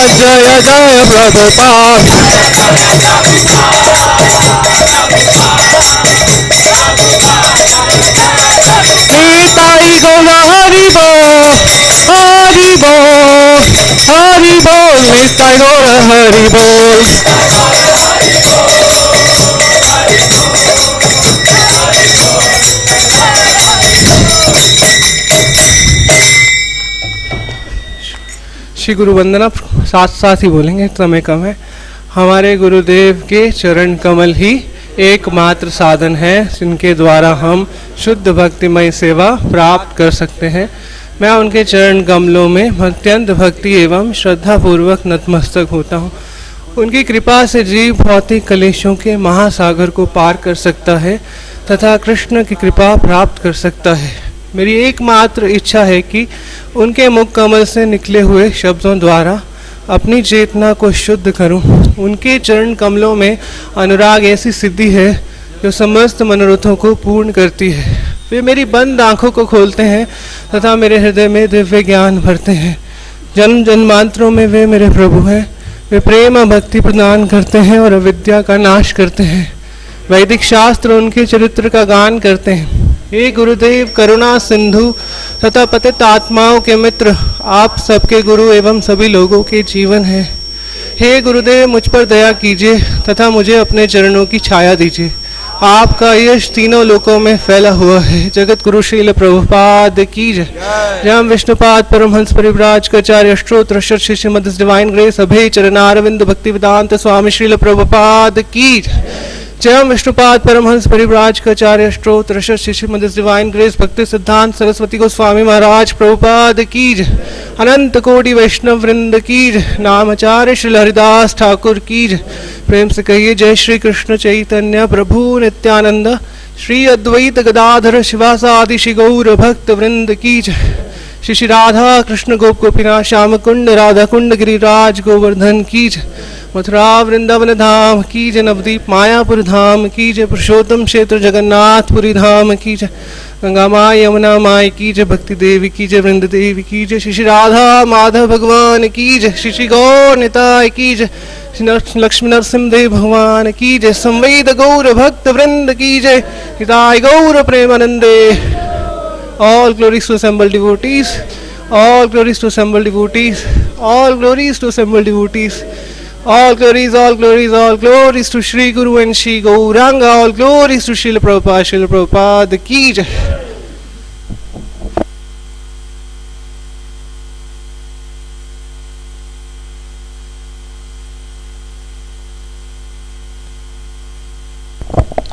जय जय प्रभुपाद। निताई गौर हरि बोल, हरि बोल, हरि बोल, निताई गौर हरि बोल। श्री गुरु वंदना साथ साथ ही बोलेंगे, समय कम है। हमारे गुरुदेव के चरण कमल ही एकमात्र साधन है जिनके द्वारा हम शुद्ध भक्तिमय सेवा प्राप्त कर सकते हैं। मैं उनके चरण कमलों में अत्यंत भक्ति एवं श्रद्धा पूर्वक नतमस्तक होता हूँ। उनकी कृपा से जीव भौतिक कलेशों के महासागर को पार कर सकता है तथा कृष्ण की कृपा प्राप्त कर सकता है। मेरी एकमात्र इच्छा है कि उनके मुख कमल से निकले हुए शब्दों द्वारा अपनी चेतना को शुद्ध करूं। उनके चरण कमलों में अनुराग ऐसी सिद्धि है जो समस्त मनोरथों को पूर्ण करती है। वे मेरी बंद आंखों को खोलते हैं तथा मेरे हृदय में दिव्य ज्ञान भरते हैं। जन्म जन्मांतरों में वे मेरे प्रभु हैं। वे प्रेम और भक्ति प्रदान करते हैं और अविद्या का नाश करते हैं। वैदिक शास्त्र उनके चरित्र का गान करते हैं। हे गुरुदेव, करुणा सिंधु तथा पतित आत्माओं के मित्र, आप सबके गुरु एवं सभी लोगों के जीवन हैं। हे गुरुदेव, मुझ पर दया कीजिए तथा मुझे अपने चरणों की छाया दीजिए। आपका यश तीनों लोकों में फैला हुआ है। जगत गुरु श्रील प्रभुपाद की जय। जय विष्णुपाद परमहंस परिव्राजकाचार्य स्तोत्र श्री श्रीमद डिवाइन ग्रेस अभय चरणारविंद भक्ति वेदांत स्वामी श्रील प्रभुपाद की जय। जय विष्णुपाद परमहंस परिव्राजकाचार्य स्तोत्र श्री श्रीमद डिवाइन ग्रेस भक्ति सिद्धांत सरस्वती गोस्वामी महाराज प्रभुपाद की जय। अनंत कोटि वैष्णव वृंद की जय। नामाचार्य श्री हरिदास ठाकुर की जय। प्रेम से कहिए जय श्री कृष्ण चैतन्य प्रभु नित्यानंद श्री अद्वैत गदाधर शिवासादि श्री गौर भक्त वृंद की जय। श्री श्री राधा कृष्ण गोप गोपीनाथ श्याम कुंड राधा कुंड गिरिराज गोवर्धन की जय। मथुरा वृंदावन धाम की जय। नवदीप मायापुर धाम की जय। पुरुषोत्तम क्षेत्र जगन्नाथपुरी धाम की जय। गंगा माँ यमुना माई की जय। भक्ति देवी की जय। वृंद देवी की जय। श्री श्री राधा माधव भगवान की जय। श्री श्री गौर निताय की जय। लक्ष्मी नरसिंह देव भगवान की जय। संवेद गौर भक्त वृंद की जय। हिताय गौर प्रेमानंदे। All glories to assembled devotees. All glories to assembled devotees. All glories to assembled devotees. All glories, all glories, all glories to Shri Guru and Shri Gauranga. All glories to Srila Prabhupada, Srila Prabhupada ki jai.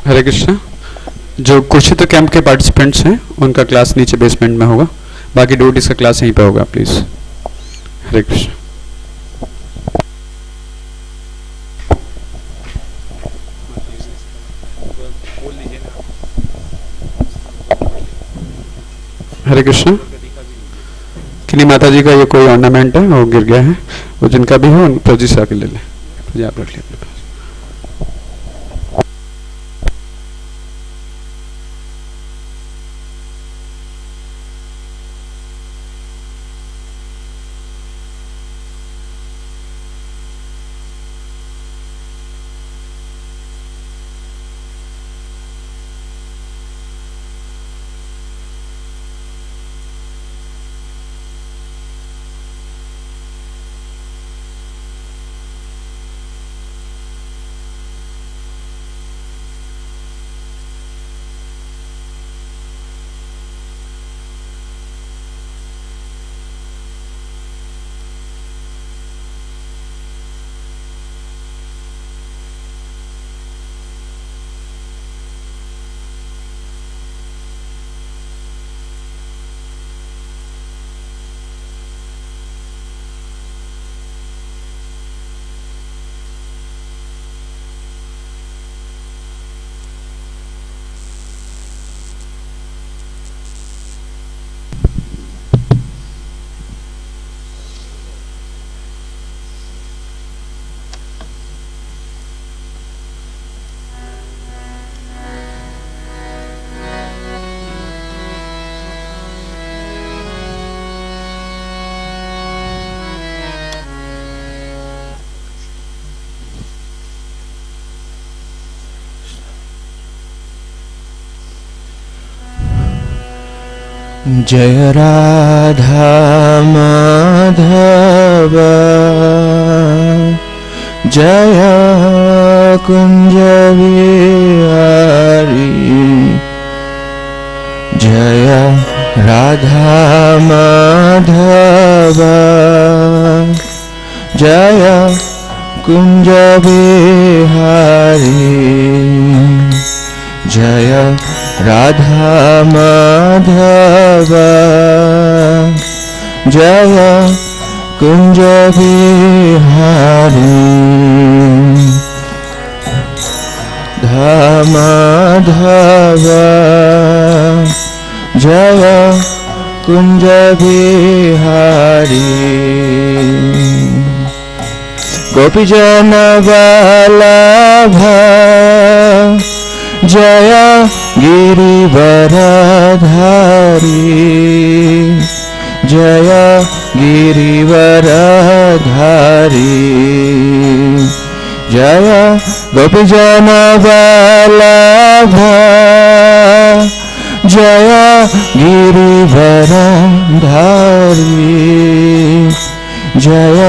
हरे कृष्णा। जो कुर्षित camp के participants हैं उनका class नीचे basement में होगा, बाकी devotees का class यहीं पे होगा प्लीज। हरे कृष्ण। हरे कृष्ण। किन्हीं माता जी का ये कोई ऑर्नामेंट है वो गिर गया है, वो जिनका भी हो प्रजी से आके ले लें। आप रख लिया अपने पास। जय राधा माधव जय कुंज विहारी जय राधा माधव जय कुंज विहारी जय राधा माधव जय कुंज विहारी माधव जय कुंज विहारी गोपीजन वल्लभ जय गिरिवरधारी जय गिरिवरधारी जय गोपीजन वल्लभ जय गिरिवरधारी जय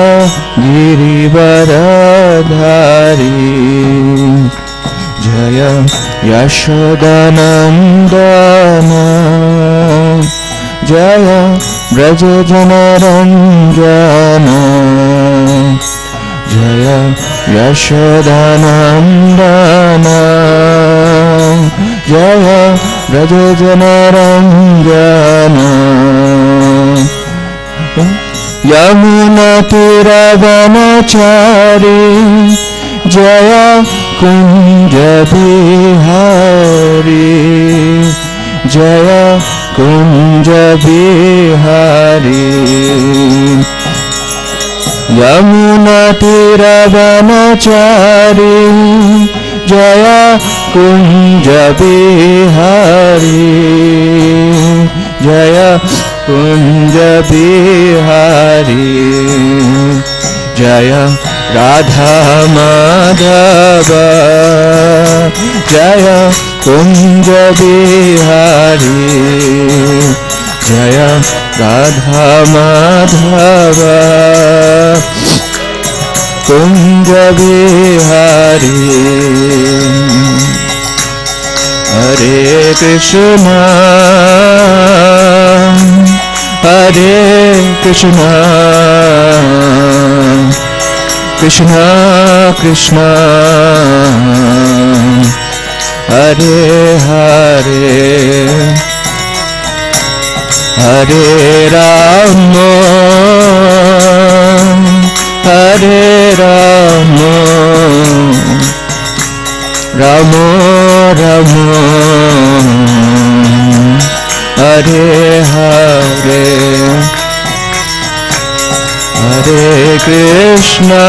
गिरिवरधारी जय यशोदानंदन जय ब्रजजनरंजन जय यशोदानंदन जय ब्रजजनरंजन यमुनातीरवनचारी जय कुंज बिहारी जय कुंज बिहारी यमुनातीरवनचारी जय कुंज बिहारी जय कुंज बिहारी जय राधा माधव जय कुंज बिहारी जय राधा माधव कुंज बिहारी हरे कृष्णा कृष्णा कृष्णा हरे हरे हरे राम हरे राम राम राम हरे हरे हरे कृष्णा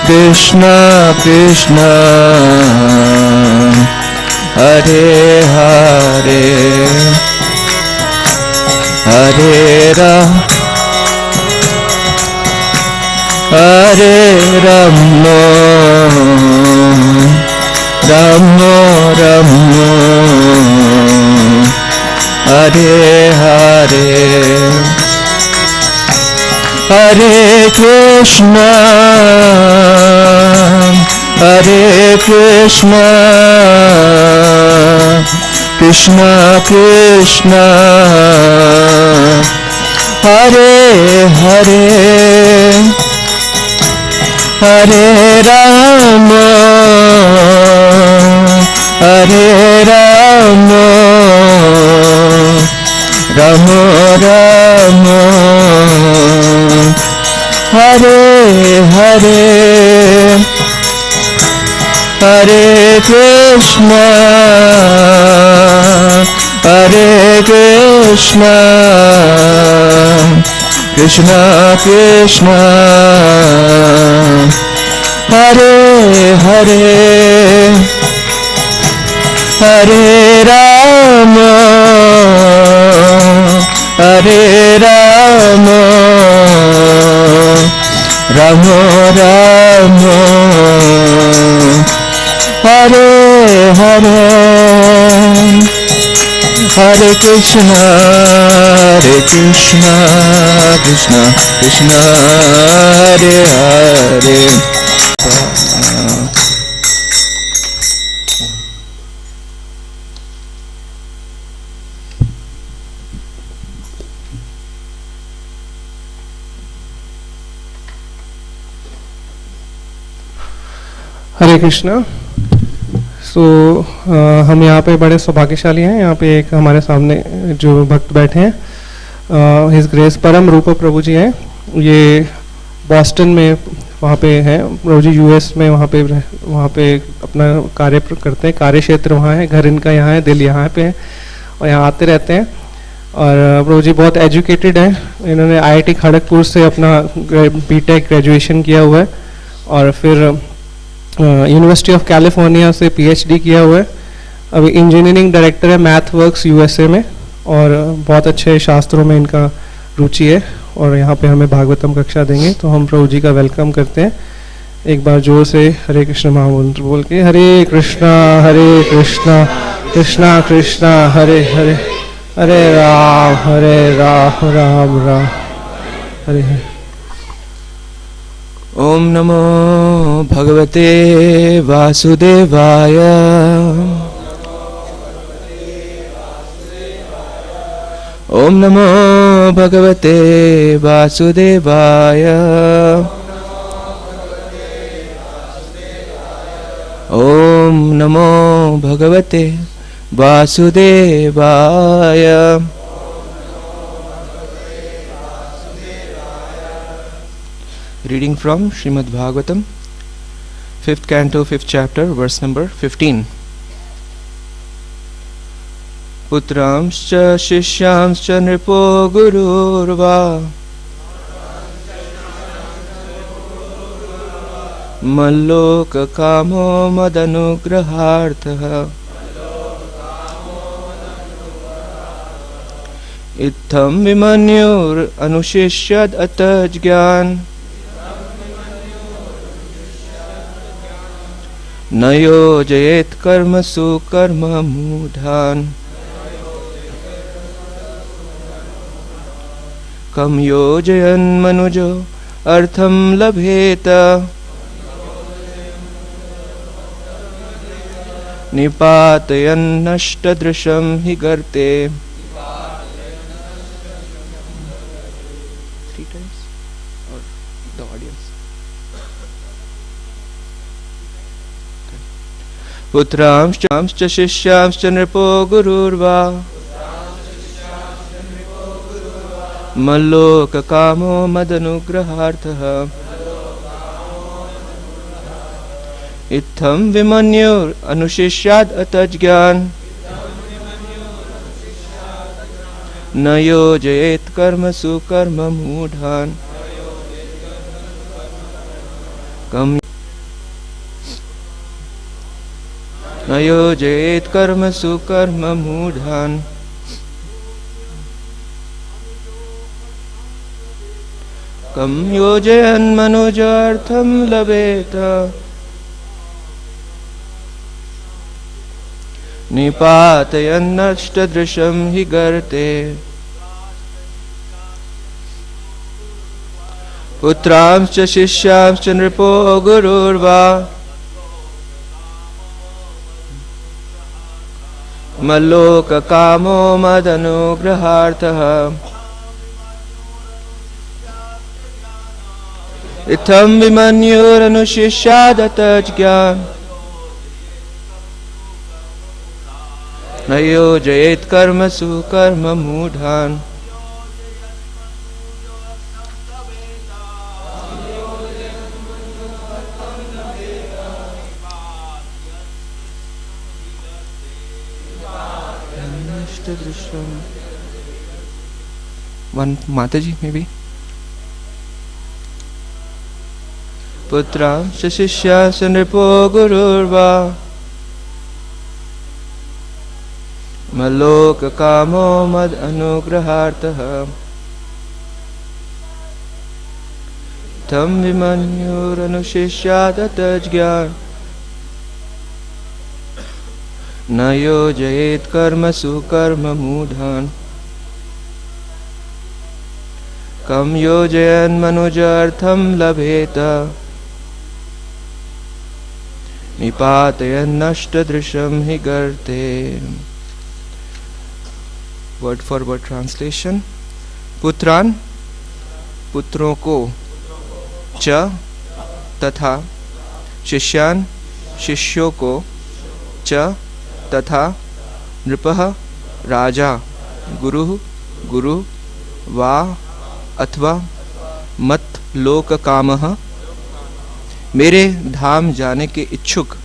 कृष्णा कृष्णा हरे हरे हरे राम हरे Ram Ram Ram Hare Hare Hare Krishna Krishna Krishna Hare Hare Hare Ram Ram Ram Hare Hare Hare Krishna Krishna Krishna Hare Hare Hare Ram Ram Ram Hare Hare Krishna Krishna Krishna Hare Hare. हरे कृष्णा. सो हम यहाँ पे बड़े सौभाग्यशाली हैं. यहाँ पे एक हमारे सामने जो भक्त बैठे हैं, हिज ग्रेस परम रूप प्रभु जी हैं. ये बॉस्टन में वहाँ पे हैं. प्रभु जी यूएस में वहाँ पे अपना कार्य करते हैं. कार्य क्षेत्र वहाँ है, घर इनका यहाँ है, दिल यहाँ पे है और यहाँ आते रहते हैं. और प्रभु जी बहुत एजुकेटेड हैं. इन्होंने आईआईटी खड़गपुर से अपना बीटेक ग्रेजुएशन किया हुआ है और फिर यूनिवर्सिटी ऑफ कैलिफोर्निया से पीएचडी किया हुआ है. अभी इंजीनियरिंग डायरेक्टर है मैथ वर्क्स यूएसए में और बहुत अच्छे शास्त्रों में इनका रुचि है और यहाँ पे हमें भागवतम कक्षा देंगे. तो हम प्रभु जी का वेलकम करते हैं. एक बार जोर से हरे कृष्ण महामंत्र बोल के हरे कृष्णा कृष्णा कृष्णा हरे हरे, हरे Ram Ram Ram Hare Hare. Om Namo Bhagavate Vasudevaya. Om Namo Bhagavate Vasudevaya. Om Namo Bhagavate Vasudevaya. Reading from Srimad Bhagavatam, 5th canto, 5th chapter, verse number 15. Putramscha shishyamscha nripo gururva malloka kamo madanugrahartha itham vimanyur anushishyad atajgyan नयो जयेत कर्मसु कर्म मूढ़ान कम योजयन मनुजो अर्थम लभेत निपातयन नष्टदृशम हि गर्ते. पुत्रांश्च शिष्यांश्च नृपो गुरुर्वा मल्लोक कामो मदनुग्रहार्थः इत्थं विमन्युर अनुशिष्याद अतज्ञान न योजयेत कर्मसु कर्म मूढ़ान कम न योजयेत कर्मसु कर्म मूढ़ान कम योजयन् मनुजार्थं लभेत निपातयन्नष्टदृशं हि गर्ते. पुत्रांश्च शिष्यांश्च नृपो गुरुर्वा मल्लोक कामो मदनुग्रहार्थः इत्थं विमन्युरनुशिष्यादतज्ञान न योजयेत कर्मसु कर्म मूढ़ान. One Mataji maybe. Putramscha shishyascha nripo gururva maloka kamo mad anugrahartah tam vimanyur anushishyadat ajgyan न योजयेत् कर्मसु कर्ममूढान् कम योजयन् मनुजार्थं लभेत निपातयन्नष्टदृशं हि गर्ते। Word for word translation. पुत्रान पुत्रों को, च तथा, शिष्यान शिष्यों को, च तथा, नृपः राजा, गुरु गुरु, वा अथवा, मत लोक कामः मेरे धाम जाने के इच्छुक,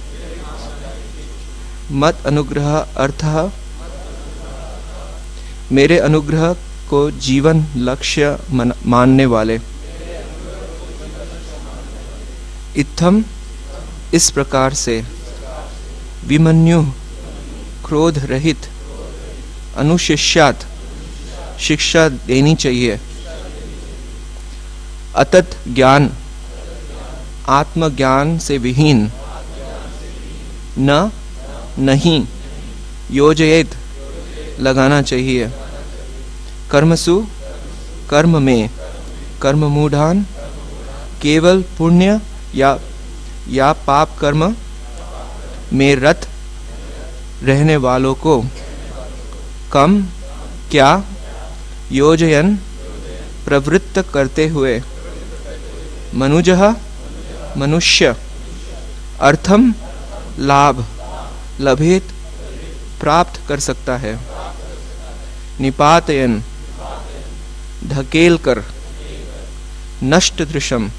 मत अनुग्रह अर्थः मेरे अनुग्रह को जीवन लक्ष्य मानने वाले, इत्थम इस प्रकार से, विमन्यु क्रोध रहित, अनुशिष्यात शिक्षा देनी चाहिए, अतत ज्ञान आत्मज्ञान से विहीन, न नहीं, योजयेत लगाना चाहिए, कर्मसु कर्म में, कर्म मूढ़ान केवल पुण्य या पाप कर्म में रत रहने वालों को, कम क्या, योजयन प्रवृत्त करते हुए, मनुजः मनुष्य, अर्थम लाभ, लभेत प्राप्त कर सकता है, निपातयन धकेल कर, नष्ट दृशम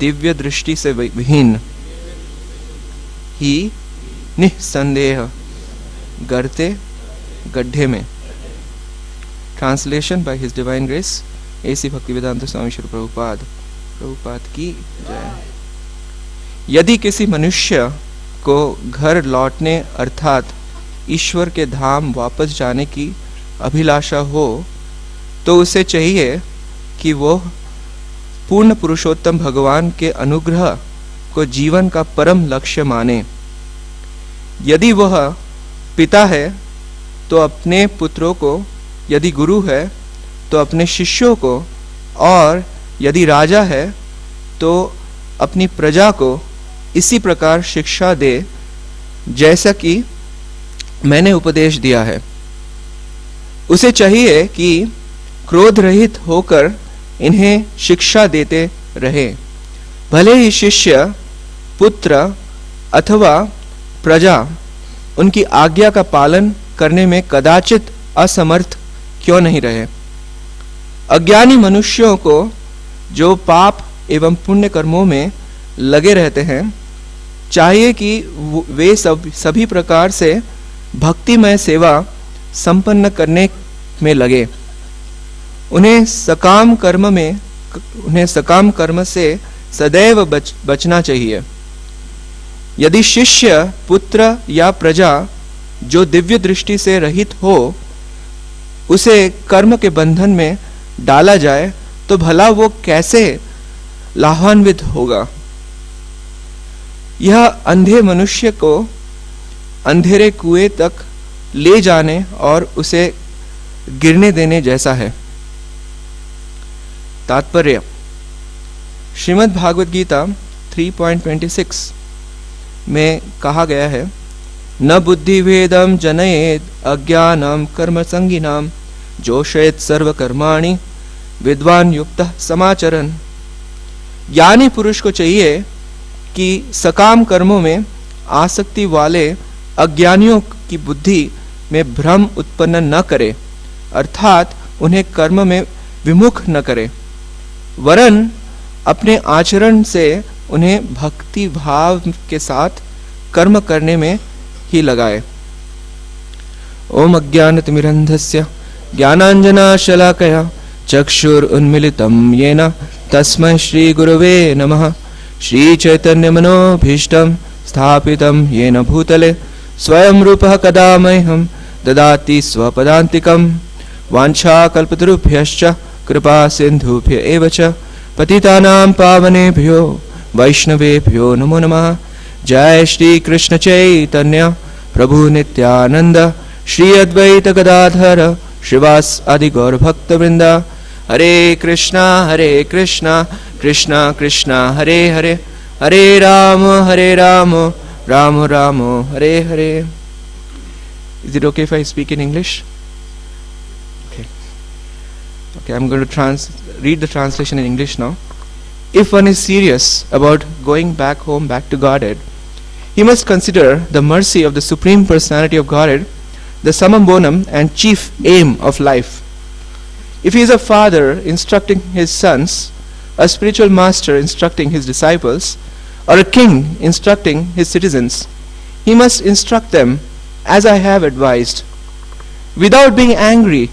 दिव्य दृष्टि से विहीन, ही निसंदेह गर्ते गड्ढे में। Translation by his divine grace A C Bhaktivedanta Swami Shri Prabhupada की जय। यदि किसी मनुष्य को घर लौटने अर्थात ईश्वर के धाम वापस जाने की अभिलाषा हो तो उसे चाहिए कि वो पूर्ण पुरुषोत्तम भगवान के अनुग्रह को जीवन का परम लक्ष्य माने। यदि वह पिता है तो अपने पुत्रों को, यदि गुरु है तो अपने शिष्यों को, और यदि राजा है तो अपनी प्रजा को इसी प्रकार शिक्षा दे जैसा कि मैंने उपदेश दिया है। उसे चाहिए कि क्रोध रहित होकर इन्हें शिक्षा देते रहे। भले ही शिष्य, पुत्र अथवा प्रजा उनकी आज्ञा का पालन करने में कदाचित असमर्थ क्यों नहीं रहे। अज्ञानी मनुष्यों को जो पाप एवं पुण्य कर्मों में लगे रहते हैं, चाहिए कि वे सभी प्रकार से भक्तिमय सेवा संपन्न करने में लगे। उन्हें सकाम कर्म से सदैव बचना चाहिए। यदि शिष्य, पुत्र या प्रजा जो दिव्य दृष्टि से रहित हो उसे कर्म के बंधन में डाला जाए तो भला वो कैसे लाभान्वित होगा। यह अंधे मनुष्य को अंधेरे कुएं तक ले जाने और उसे गिरने देने जैसा है। तात्पर्य। श्रीमद् भागवत गीता 3.26 में कहा गया है, न बुद्धि भेदम जनयेत अज्ञानम कर्म संगिनाम जोशयेत सर्वकर्माणि विद्वान युक्तः समाचरन्। ज्ञानी पुरुष को चाहिए कि सकाम कर्मों में आसक्ति वाले अज्ञानियों की बुद्धि में भ्रम उत्पन्न न करे, अर्थात उन्हें कर्म में विमुख न करे, वरन अपने आचरण से उन्हें भक्ति भाव के साथ कर्म करने में ही लगाए। ओम अज्ञानतिमिरन्धस्य ज्ञानाञ्जनाशलाकया चक्षुरुन्मीलितं येन तस्मै श्री गुरवे नमः। श्री चैतन्य मनोभीष्टं स्थापितं येन भूतले स्वयं रूपः कदा मह्यं ददाति स्वपदान्तिकं। वाञ्छाकल्पतरुभ्यश्च कृपा सिन्धुभ्य एव च पतितानां पावनेभ्यो वैष्णवेभ्यो नमो नमः। जय Shri Krishna Chaitanya Prabhu Nityananda, Shri Advaita Gadadhara, Shrivas Adi Gaur Bhakta Vrinda. Hare Krishna, Krishna Krishna, Hare Hare, Hare Rama, Rama Rama, Hare Hare. Is it okay if I speak in English? Okay, I'm going to read the translation in English now. If one is serious about going back home, back to Godhead, he must consider the mercy of the Supreme Personality of Godhead, the summum bonum and chief aim of life. If he is a father instructing his sons, a spiritual master instructing his disciples, or a king instructing his citizens, he must instruct them as I have advised. Without being angry,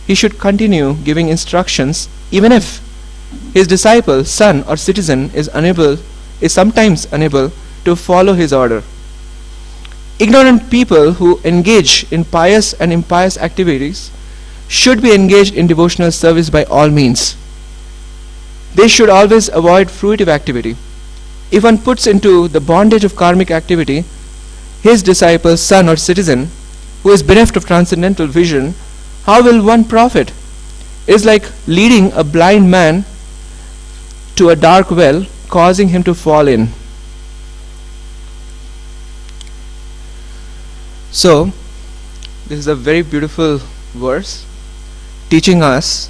he should continue giving instructions even if his disciple, son or citizen is sometimes unable to follow his order. Ignorant people who engage in pious and impious activities should be engaged in devotional service by all means. They should always avoid fruitive activity. If one puts into the bondage of karmic activity his disciple, son or citizen who is bereft of transcendental vision, how will one profit? It is like leading a blind man to a dark well, causing him to fall in. So, this is a very beautiful verse teaching us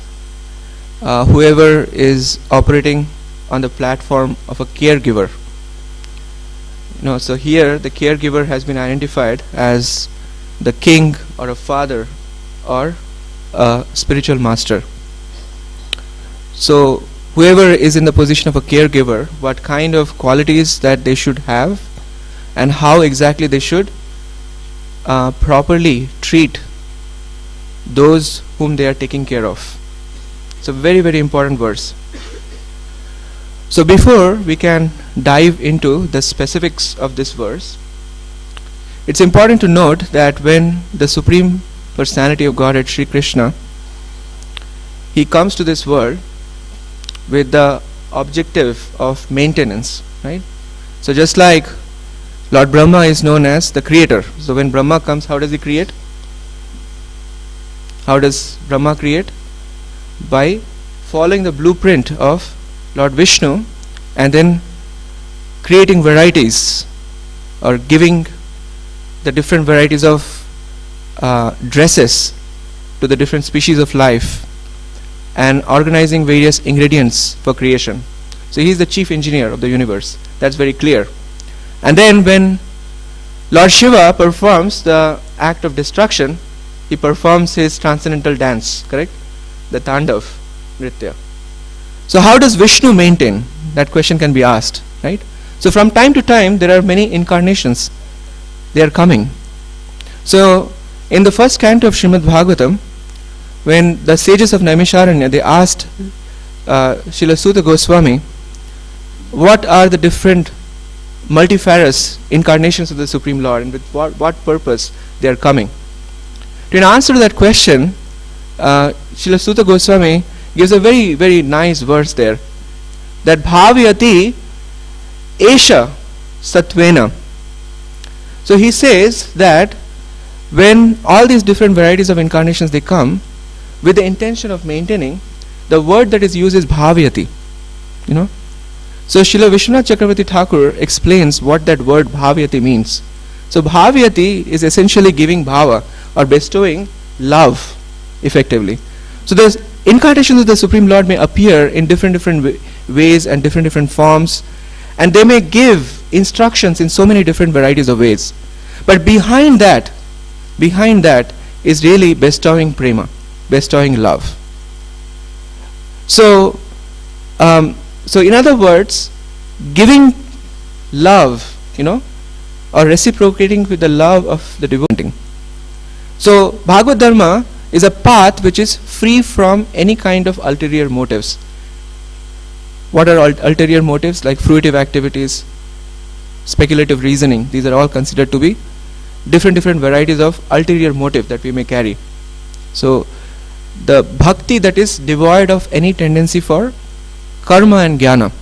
whoever is operating on the platform of a caregiver. So here the caregiver has been identified as the king or a father or a spiritual master. So whoever is in the position of a caregiver, what kind of qualities that they should have and how exactly they should properly treat those whom they are taking care of. It's a very, very important verse. So before we can dive into the specifics of this verse, it's important to note that when the Supreme Personality of Godhead, Sri Krishna, he comes to this world with the objective of maintenance, right? So just like Lord Brahma is known as the creator. So when Brahma comes, how does he create? How does Brahma create? By following the blueprint of Lord Vishnu and then creating varieties or giving the different varieties of dresses to the different species of life and organizing various ingredients for creation. So he is the chief engineer of the universe. That's very clear. And then when Lord Shiva performs the act of destruction, he performs his transcendental dance, correct? The Tandav Nritya. So how does Vishnu maintain? That question can be asked, right? So from time to time there are many incarnations. They are coming. So in the first canto of Srimad Bhagavatam, when the sages of Naimisharanya, they asked Srila Sutta Goswami, what are the different multifarious incarnations of the Supreme Lord and with what purpose they are coming? To answer to that question, Srila Sutta Goswami gives a very, very nice verse there, that bhavyati esha satvena. So he says that when all these different varieties of incarnations they come with the intention of maintaining, the word that is used is bhavyati. So Srila Vishwanath Chakravarti Thakur explains what that word bhavyati means. So bhavyati is essentially giving bhava or bestowing love effectively. So the incarnations of the Supreme Lord may appear in different ways and different forms, and they may give instructions in so many different varieties of ways. But behind that is really bestowing prema, bestowing love. So in other words, giving love, or reciprocating with the love of the devotee. So Bhagavad Dharma is a path which is free from any kind of ulterior motives. What are ulterior motives? Like fruitive activities, speculative reasoning. These are all considered to be different varieties of ulterior motive that we may carry. So the bhakti that is devoid of any tendency for karma and jnana.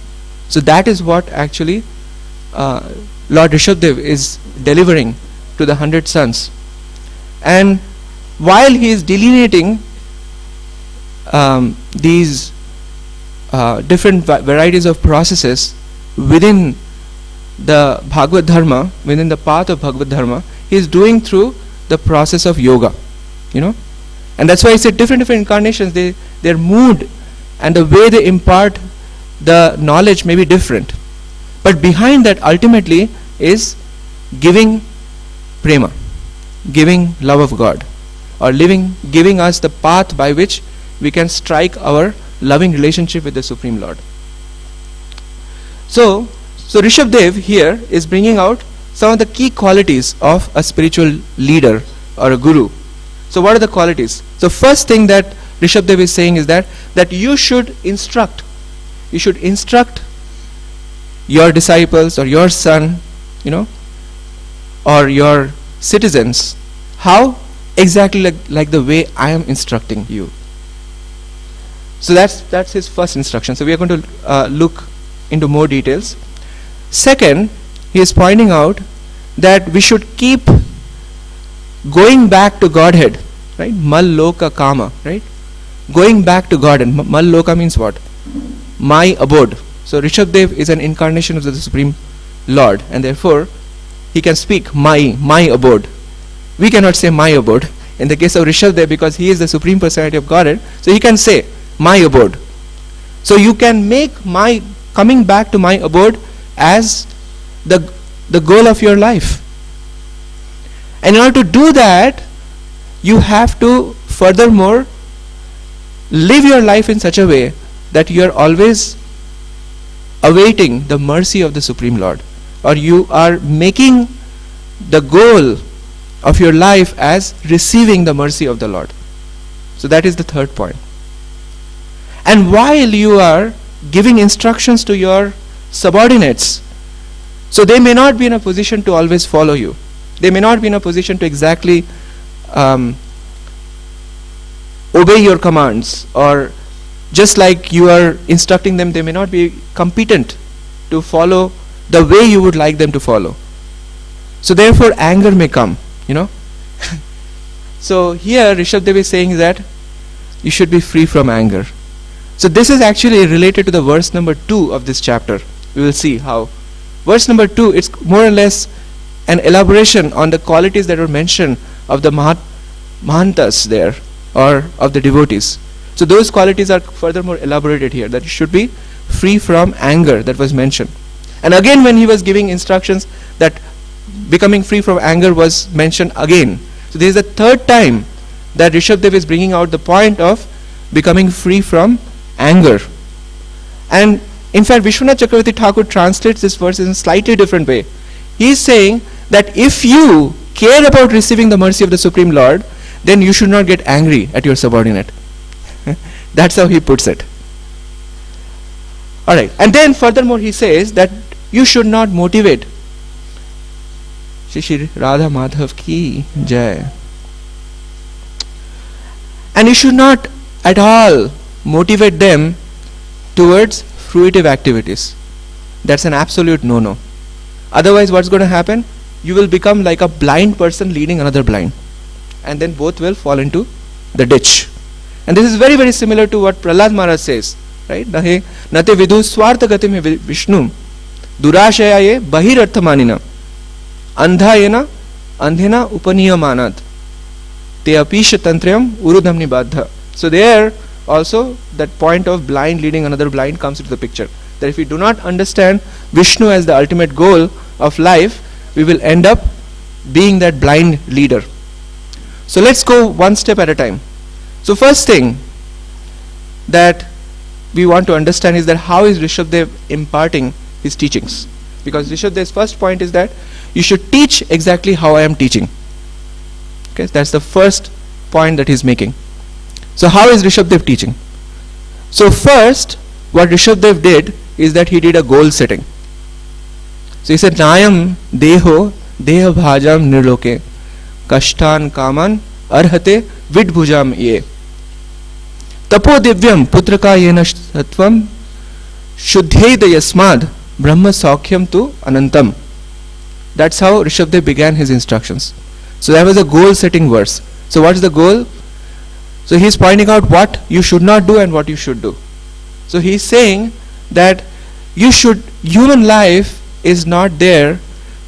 So that is what actually Lord Rishabdev is delivering to the 100 sons. And while he is delineating these different varieties of processes within the Bhagavad Dharma, within the path of Bhagavad Dharma, he is doing through the process of yoga, and that's why I said different incarnations, their mood and the way they impart the knowledge may be different, but behind that ultimately is giving prema, giving love of God, or giving us the path by which we can strike our loving relationship with the Supreme Lord. So Rishabdev here is bringing out some of the key qualities of a spiritual leader or a guru. So what are the qualities? So first thing that Rishabdev is saying is that you should instruct your disciples or your son, or your citizens, how exactly like the way I am instructing you. So that's his first instruction. So we are going to look into more details. Second, he is pointing out that we should keep going back to Godhead, right? Mal loka kama, right? Going back to God. And mal loka means what? My abode. So Rishabdev is an incarnation of the Supreme Lord, and therefore he can speak my abode. We cannot say my abode in the case of Rishabdev, because he is the Supreme Personality of Godhead. So he can say my abode. So you can make my coming back to my abode as the goal of your life. And in order to do that, you have to furthermore live your life in such a way that you are always awaiting the mercy of the Supreme Lord, or you are making the goal of your life as receiving the mercy of the Lord. So that is the third point. And while you are giving instructions to your subordinates, so they may not be in a position to always follow you. They may not be in a position to exactly obey your commands, or just like you are instructing them, they may not be competent to follow the way you would like them to follow. So therefore anger may come, So here Rishabdev is saying that you should be free from anger. So this is actually related to the verse number 2 of this chapter. We will see how. Verse number 2, it's more or less an elaboration on the qualities that were mentioned of the Mahantas there, or of the devotees. So those qualities are furthermore elaborated here, that you should be free from anger, that was mentioned. And again, when he was giving instructions, that becoming free from anger was mentioned again. So this is the third time that Rishabdev is bringing out the point of becoming free from anger. And in fact, Vishwanath Chakravarti Thakur translates this verse in a slightly different way. He is saying that if you care about receiving the mercy of the Supreme Lord, then you should not get angry at your subordinate. That's how he puts it. Alright, and then furthermore he says that you should not motivate. Shri Radha Madhav ki jai. And you should not at all motivate them towards fruitive activities. That's an absolute no-no. Otherwise what's going to happen? You will become like a blind person leading another blind, and then both will fall into the ditch. And this is very, very similar to what Prahlad Maharaj says, right? Nate vidu swartha gatim Vishnu durashayaye bahirarthamanina andhayena andhena upaniyamanat te apisha tantrayam urudhamni baddha. So there also that point of blind leading another blind comes into the picture. That if we do not understand Vishnu as the ultimate goal of life, we will end up being that blind leader. So let's go one step at a time. So first thing that we want to understand is that how is Rishabdev imparting his teachings? Because Rishabdev's first point is that you should teach exactly how I am teaching. Okay, that's the first point that he's making. So how is Rishabdev teaching? So first, what Rishabdev did is that he did a goal setting. So he said, Nayam deho deha bhajam nirloke kashtan kaman arhate vidbhujam ye tapo divyam putraka yena sattvam shuddheda yasmad brahma saukyam tu anantam. That's how Rishabdev began his instructions. So that was a goal-setting verse. So what is the goal? So he's pointing out what you should not do and what you should do. So he's saying that human life is not there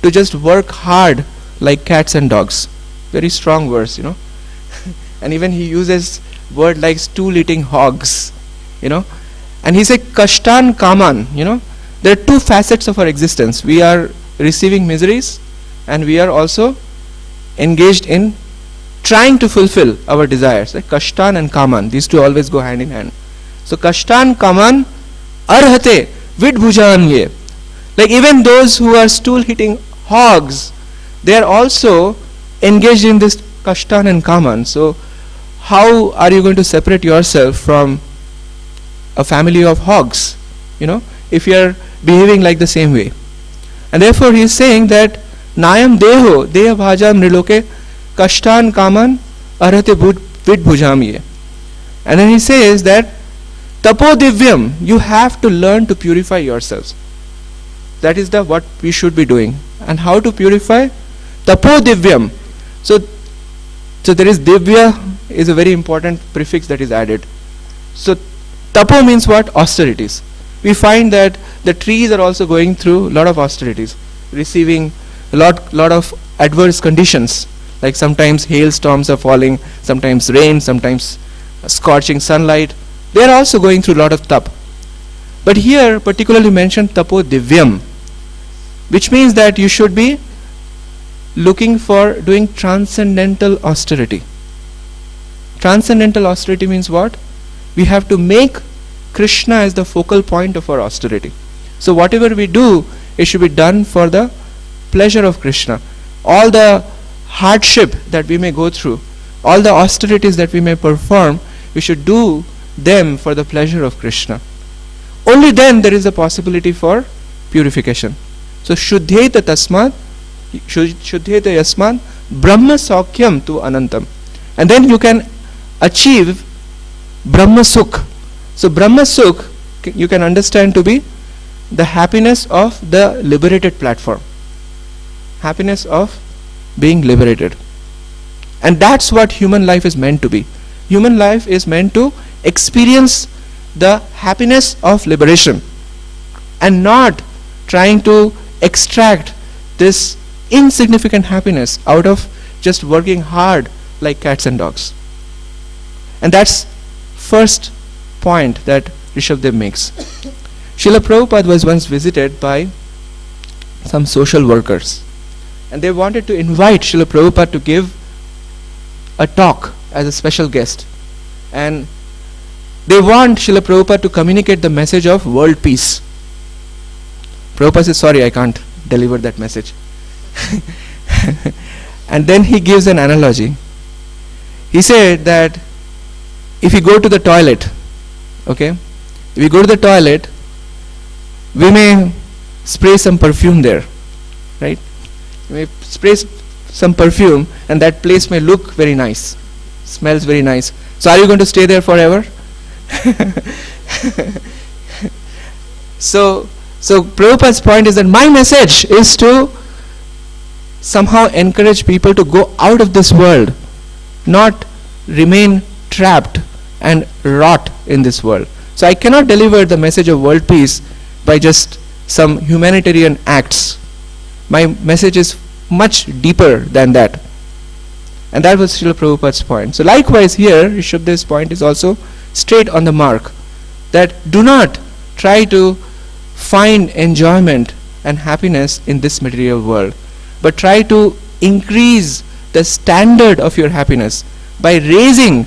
to just work hard like cats and dogs. Very strong verse, and even he uses word like stool-eating hogs, and he said kashtan kaman, there are two facets of our existence. We are receiving miseries, and we are also engaged in trying to fulfill our desires. Like kashtan and kaman, these two always go hand in hand. So kashtan kaman arhate vidbhujanye. Like even those who are stool-eating hogs, they are also engaged in this kashtan and kaman. So how are you going to separate yourself from a family of hogs, if you are behaving like the same way? And therefore he is saying that nayam deho deha bhajam niloke kashtan kaman arhate vidbhujamye. And then he says that tapo divyam, you have to learn to purify yourselves. That is what we should be doing. And how to purify? Tapo divyam. So there is divya is a very important prefix that is added. So tapo means what? Austerities. We find that the trees are also going through a lot of austerities, receiving a lot of adverse conditions, like sometimes hailstorms are falling, sometimes rain, sometimes scorching sunlight. They are also going through a lot of tap. But here particularly mentioned tapo divyam, which means that you should be looking for doing transcendental austerity. Transcendental austerity means what? We have to make Krishna as the focal point of our austerity. So whatever we do, it should be done for the pleasure of Krishna. All the hardship that we may go through, all the austerities that we may perform, we should do them for the pleasure of Krishna. Only then there is a possibility for purification. So shuddheta tasmat, shuddheta yasman, brahma saukyam tu anantam. And then you can achieve brahma sukh. So brahma sukh you can understand to be the happiness of the liberated platform. Happiness of being liberated. And that's what human life is meant to be. Human life is meant to experience the happiness of liberation and not trying to extract this insignificant happiness out of just working hard like cats and dogs. And that's first point that Rishabdev makes. Srila Prabhupada was once visited by some social workers, and they wanted to invite Srila Prabhupada to give a talk as a special guest, and they want Srila Prabhupada to communicate the message of world peace. Prabhupada says, sorry, I can't deliver that message. And then he gives an analogy. He said that if you go to the toilet, if we go to the toilet, we may spray some perfume there, right? We may spray some perfume and that place may look very nice, smells very nice. So are you going to stay there forever? So Prabhupada's point is that my message is to somehow encourage people to go out of this world, not remain trapped and rot in this world. So I cannot deliver the message of world peace by just some humanitarian acts. My message is much deeper than that. And that was Srila Prabhupada's point. So likewise here, Rishabdev's point is also straight on the mark, that do not try to find enjoyment and happiness in this material world, but try to increase the standard of your happiness by raising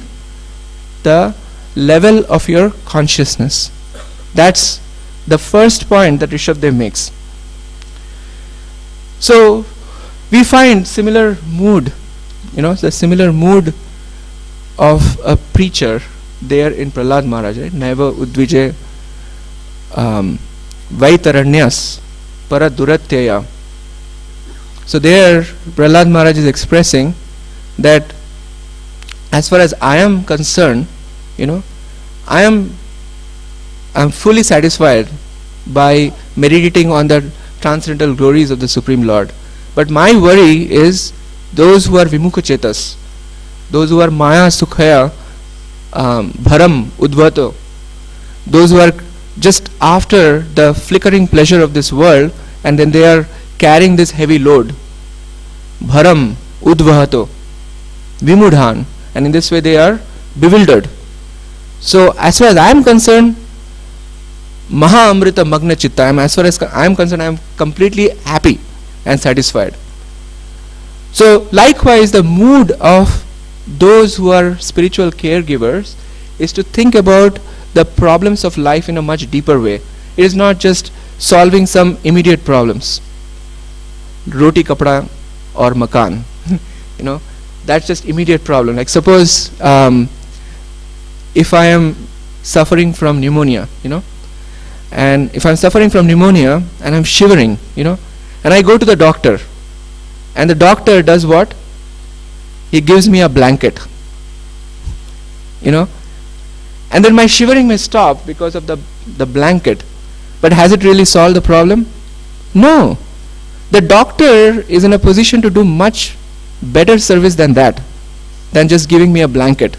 the level of your consciousness. That's the first point that Rishabdev makes. So we find similar mood, the similar mood of a preacher there in Prahlad Maharaj, right? Naiva udvije vaitaranyas paraduratyaya. So there Prahlad Maharaj is expressing that as far as I am concerned, I am fully satisfied by meditating on the transcendental glories of the Supreme Lord. But my worry is those who are Vimukha Chetas, those who are Maya Sukhaya, Bharam, Udvato, those who are just after the flickering pleasure of this world, and then they are carrying this heavy load. Bharam, Udvato, Vimudhan, and in this way they are bewildered. So as far as I am concerned, Maha Amrita Magna Chitta, as far as I am concerned, I am completely happy and satisfied. So likewise, the mood of those who are spiritual caregivers is to think about the problems of life in a much deeper way. It is not just solving some immediate problems. Roti, kapda or makan. That's just immediate problem. Like suppose if I am suffering from pneumonia, and if I'm suffering from pneumonia and I'm shivering, and I go to the doctor, and the doctor does what? He gives me a blanket, and then my shivering may stop because of the blanket. But has it really solved the problem? No. The doctor is in a position to do much better service than that, than just giving me a blanket.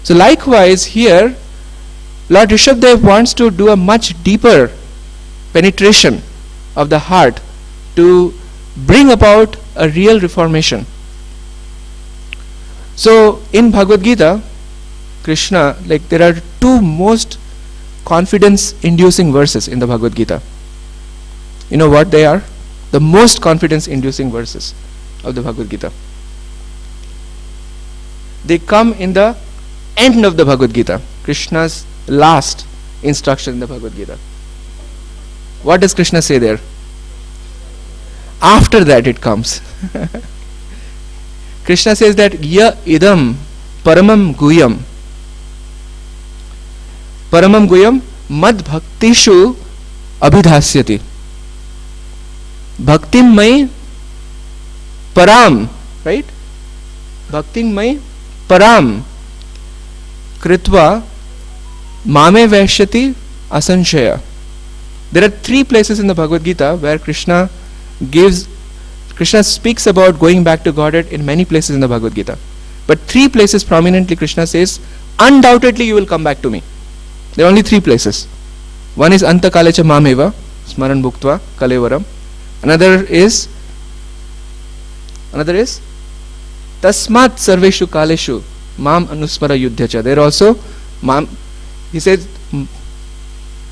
So likewise here, Lord Rishabhdev wants to do a much deeper penetration of the heart to bring about a real reformation. So in Bhagavad-gita, Krishna, there are two most confidence-inducing verses in the Bhagavad-gita. You know what they are? The most confidence-inducing verses of the Bhagavad-gita. They come in the end of the Bhagavad-gita, Krishna's last instruction in the Bhagavad-gita. What does Krishna say there? After that it comes. Krishna says that ya idam paramam guyam. Paramam guyam mad bhaktishu abhidhasyati. Bhaktim mai param, right? Bhaktim mai param kritva mame vaishyati asanshaya. There are three places in the Bhagavad Gita where Krishna speaks about going back to Godhead in many places in the Bhagavad Gita. But three places prominently Krishna says, undoubtedly you will come back to me. There are only three places. One is anta kalecha mameva, smaran bhuktva kalevaram. Another is tasmat sarveshu kaleshu mam anusmara yudhyacha. There also he says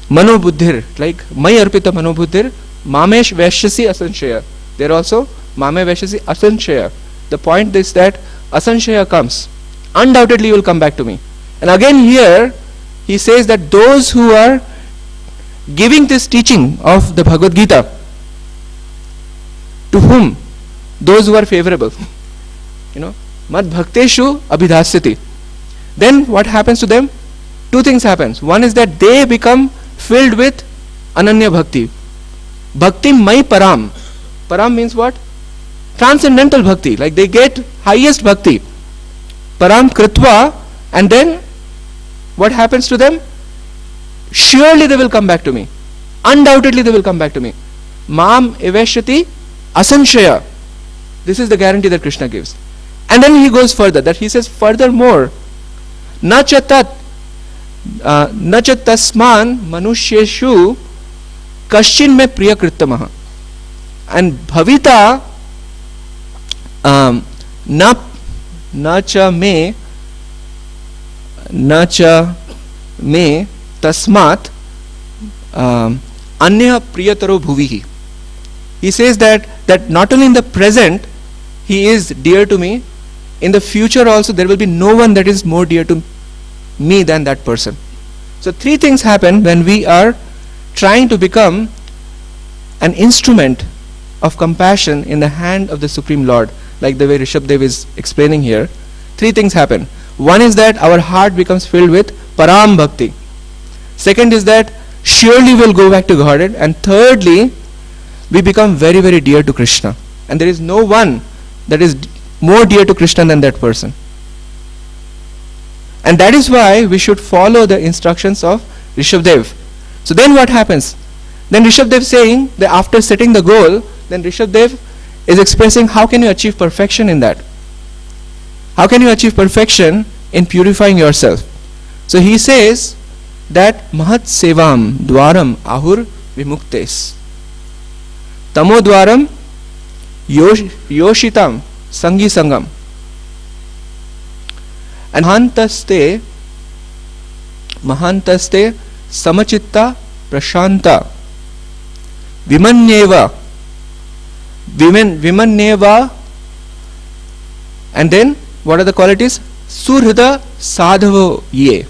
mano buddhir, like mai arpita mano buddhir mamesh vaishyasi asanshaya. There also mame vaishyasi asanshaya. The point is that asanshaya comes. Undoubtedly you will come back to me. And again here he says that those who are giving this teaching of the Bhagavad Gita, to whom? Those who are favorable. Mad bhakteshu abhidhasyati. Then what happens to them? Two things happens. One is that they become filled with ananya bhakti. Bhakti mai param. Param means what? Transcendental bhakti. Like they get highest bhakti. Param kritva, and then what happens to them? Surely they will come back to me. Undoubtedly they will come back to me. Mam eveshyati asanshaya. This is the guarantee that Krishna gives. And then he goes further, that he says furthermore, nacha tasman manusheshu kaschin me priya krittamaha. And bhavita nacha me tasmat anya priyataro bhuvihi. He says that not only in the present he is dear to me, in the future also there will be no one that is more dear to me than that person. So three things happen when we are trying to become an instrument of compassion in the hand of the Supreme Lord, like the way Rishabhdev is explaining here. Three things happen. One is that our heart becomes filled with param bhakti. Second is that surely we'll go back to Godhead. And thirdly, we become very, very dear to Krishna. And there is no one that is more dear to Krishna than that person. And that is why we should follow the instructions of Rishabhdev. So then what happens? Then Rishabhdev saying that after setting the goal, then Rishabhdev is expressing how can you achieve perfection in that? How can you achieve perfection in purifying yourself? So he says that Mahat Sevam Dwaram Ahur Vimuktes Tamo Dwaram Yoshitam Sangi Sangam and Mahantaste Samachitta Prashanta Vimanyeva, and then what are the qualities? Surhida Sadhavo Ye.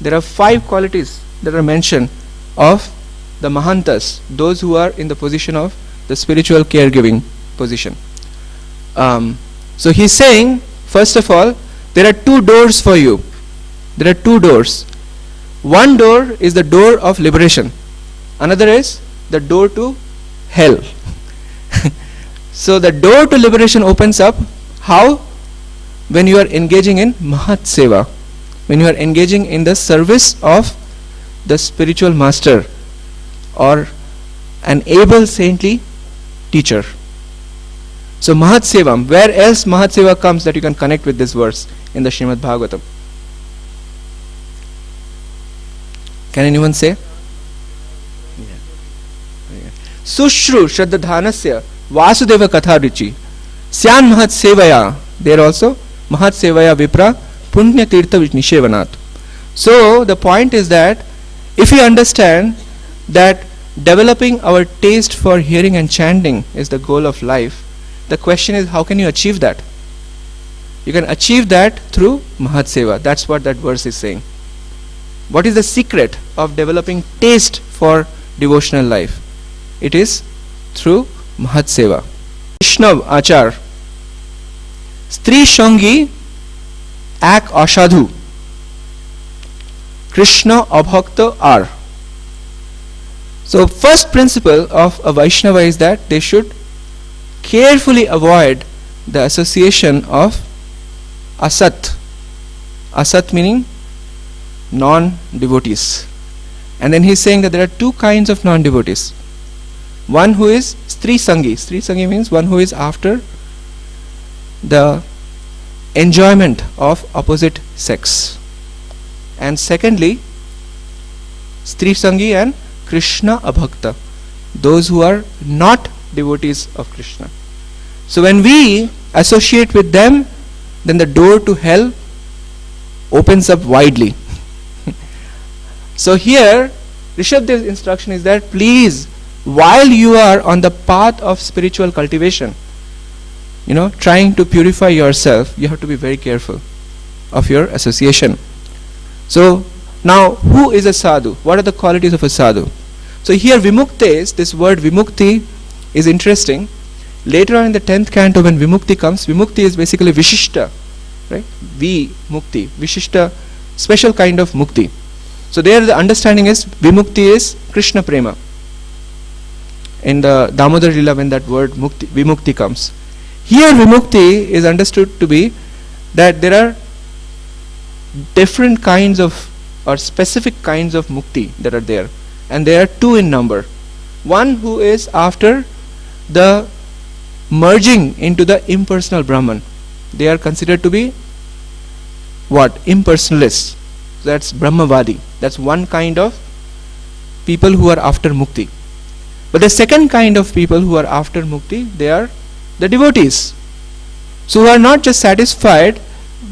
There are 5 qualities that are mentioned of the Mahantas, those who are in the position of the spiritual caregiving position. So he's saying, first of all, there are 2 doors for you. There are 2 doors. One door is the door of liberation. Another is the door to hell. So the door to liberation opens up how? When you are engaging in Mahat Seva, when you are engaging in the service of the spiritual master or an able saintly teacher. So Mahat Sevam, where else Mahat Seva comes that you can connect with this verse in the Srimad Bhagavatam? Can anyone say? Sushru Shraddha Vasudeva Katha Richi Syan Mahat Sevaya. There also Mahat Sevaya Vipra Punya Tirtha Nishevanat. So the point is that if we understand that developing our taste for hearing and chanting is the goal of life, the question is how can you achieve that? You can achieve that through Mahat Seva. That's what that verse is saying. What is the secret of developing taste for devotional life? It is through Mahat Seva. Vaishnava Achar Stri Shangi Ak Ashadhu Krishna Abhakta Ar. So first principle of a Vaishnava is that they should carefully avoid the association of asat. Asat meaning non-devotees. And then he's saying that there are 2 kinds of non-devotees. One who is Stri Sangi. Stri Sangi means one who is after the enjoyment of opposite sex. And secondly, Stri Sangi and Krishna Abhakta, those who are not devotees of Krishna. So when we associate with them, then the door to hell opens up widely. So here Rishabhadev's instruction is that please, while you are on the path of spiritual cultivation, trying to purify yourself, you have to be very careful of your association. So now, who is a sadhu? What are the qualities of a sadhu? So here Vimuktes, this word Vimukti is interesting. Later on in the 10th canto when Vimukti comes, Vimukti is basically Vishishta, right? Vimukti, Vishishta, special kind of Mukti. So there the understanding is Vimukti is Krishna Prema. In the Damodar Lila when that word Vimukti comes. Here Vimukti is understood to be that there are different kinds of or specific kinds of Mukti that are there. And there are 2 in number. One who is after the merging into the impersonal Brahman. They are considered to be what? Impersonalists. That's Brahmavadi. That's one kind of people who are after Mukti. But the second kind of people who are after Mukti, they are the devotees. So who are not just satisfied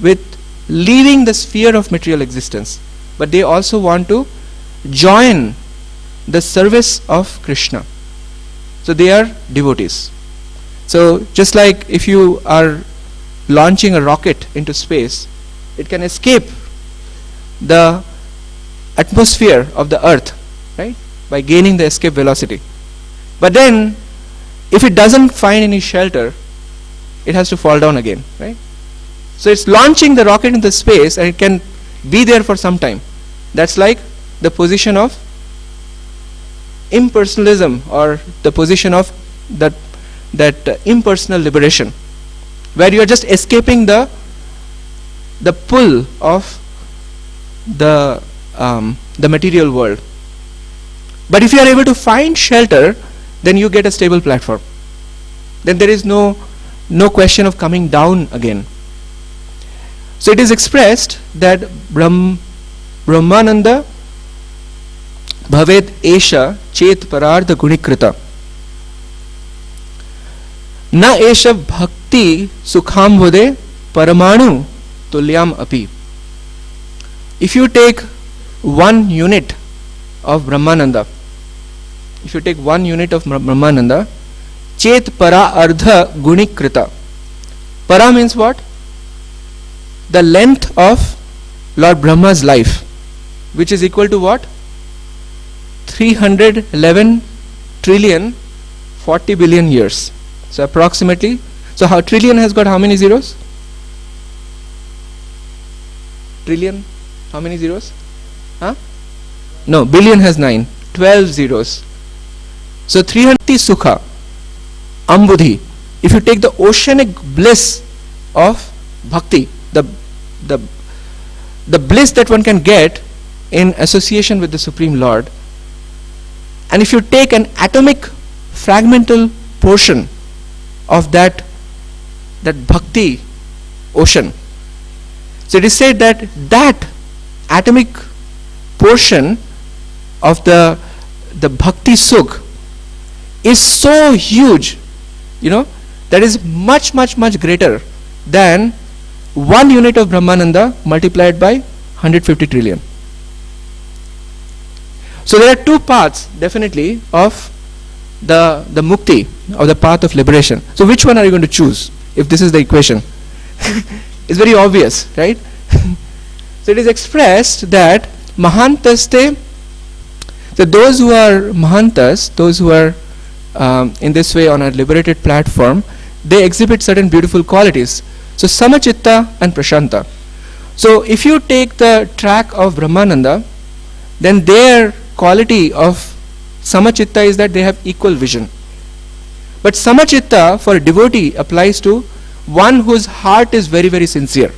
with leaving the sphere of material existence, but they also want to join the service of Krishna. So they are devotees. So just like if you are launching a rocket into space, it can escape the atmosphere of the earth, right, by gaining the escape velocity. But then if it doesn't find any shelter, it has to fall down again, right? So it's launching the rocket into space and it can be there for some time. That's like the position of impersonalism, or the position of that impersonal liberation, where you are just escaping the pull of the material world. But if you are able to find shelter, then you get a stable platform. then there is no question of coming down again. So it is expressed that Brahmananda bhaved esha chet parardha gunikrita na esha bhakti sukham vode paramanu tulyam api. If you take 1 unit of Brahmananda, chet para ardha gunikrita. Para means what? The length of Lord Brahma's life, which is equal to what? 311 trillion 40 billion years. So approximately, so how trillion has got how many zeros? Trillion, how many zeros? No, billion has 9, 12 zeros. So 300 sukha, ambudhi. If you take the oceanic bliss of bhakti, the bliss that one can get in association with the Supreme Lord, and if you take an atomic fragmental portion of that bhakti ocean, so it is said that atomic portion of the bhakti sukh is so huge, that is much greater than 1 unit of Brahmananda multiplied by 150 trillion. So there are 2 paths definitely of the mukti, of the path of liberation. So which one are you going to choose if this is the equation? It's very obvious, right? So it is expressed that mahantaste, so those who are mahantas, those who are in this way on a liberated platform, they exhibit certain beautiful qualities. So samachitta and prashanta. So if you take the track of Brahmananda, then their quality of samachitta is that they have equal vision. But samachitta for a devotee applies to one whose heart is very, very sincere.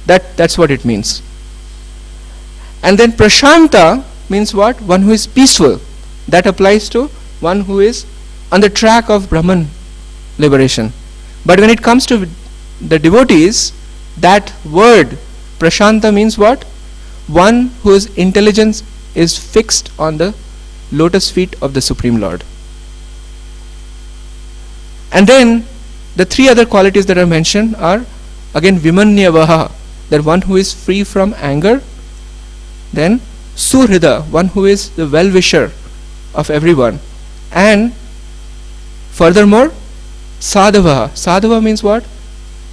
That's what it means. And then prashanta means what? One who is peaceful. That applies to one who is on the track of Brahman liberation. But when it comes to the devotees, that word prashanta means what? One whose intelligence is fixed on the lotus feet of the Supreme Lord. And then the 3 other qualities that are mentioned are again vimanyavaha, that one who is free from anger. Then suhrida, one who is the well-wisher of everyone. And furthermore, sadhava. Sadhava means what?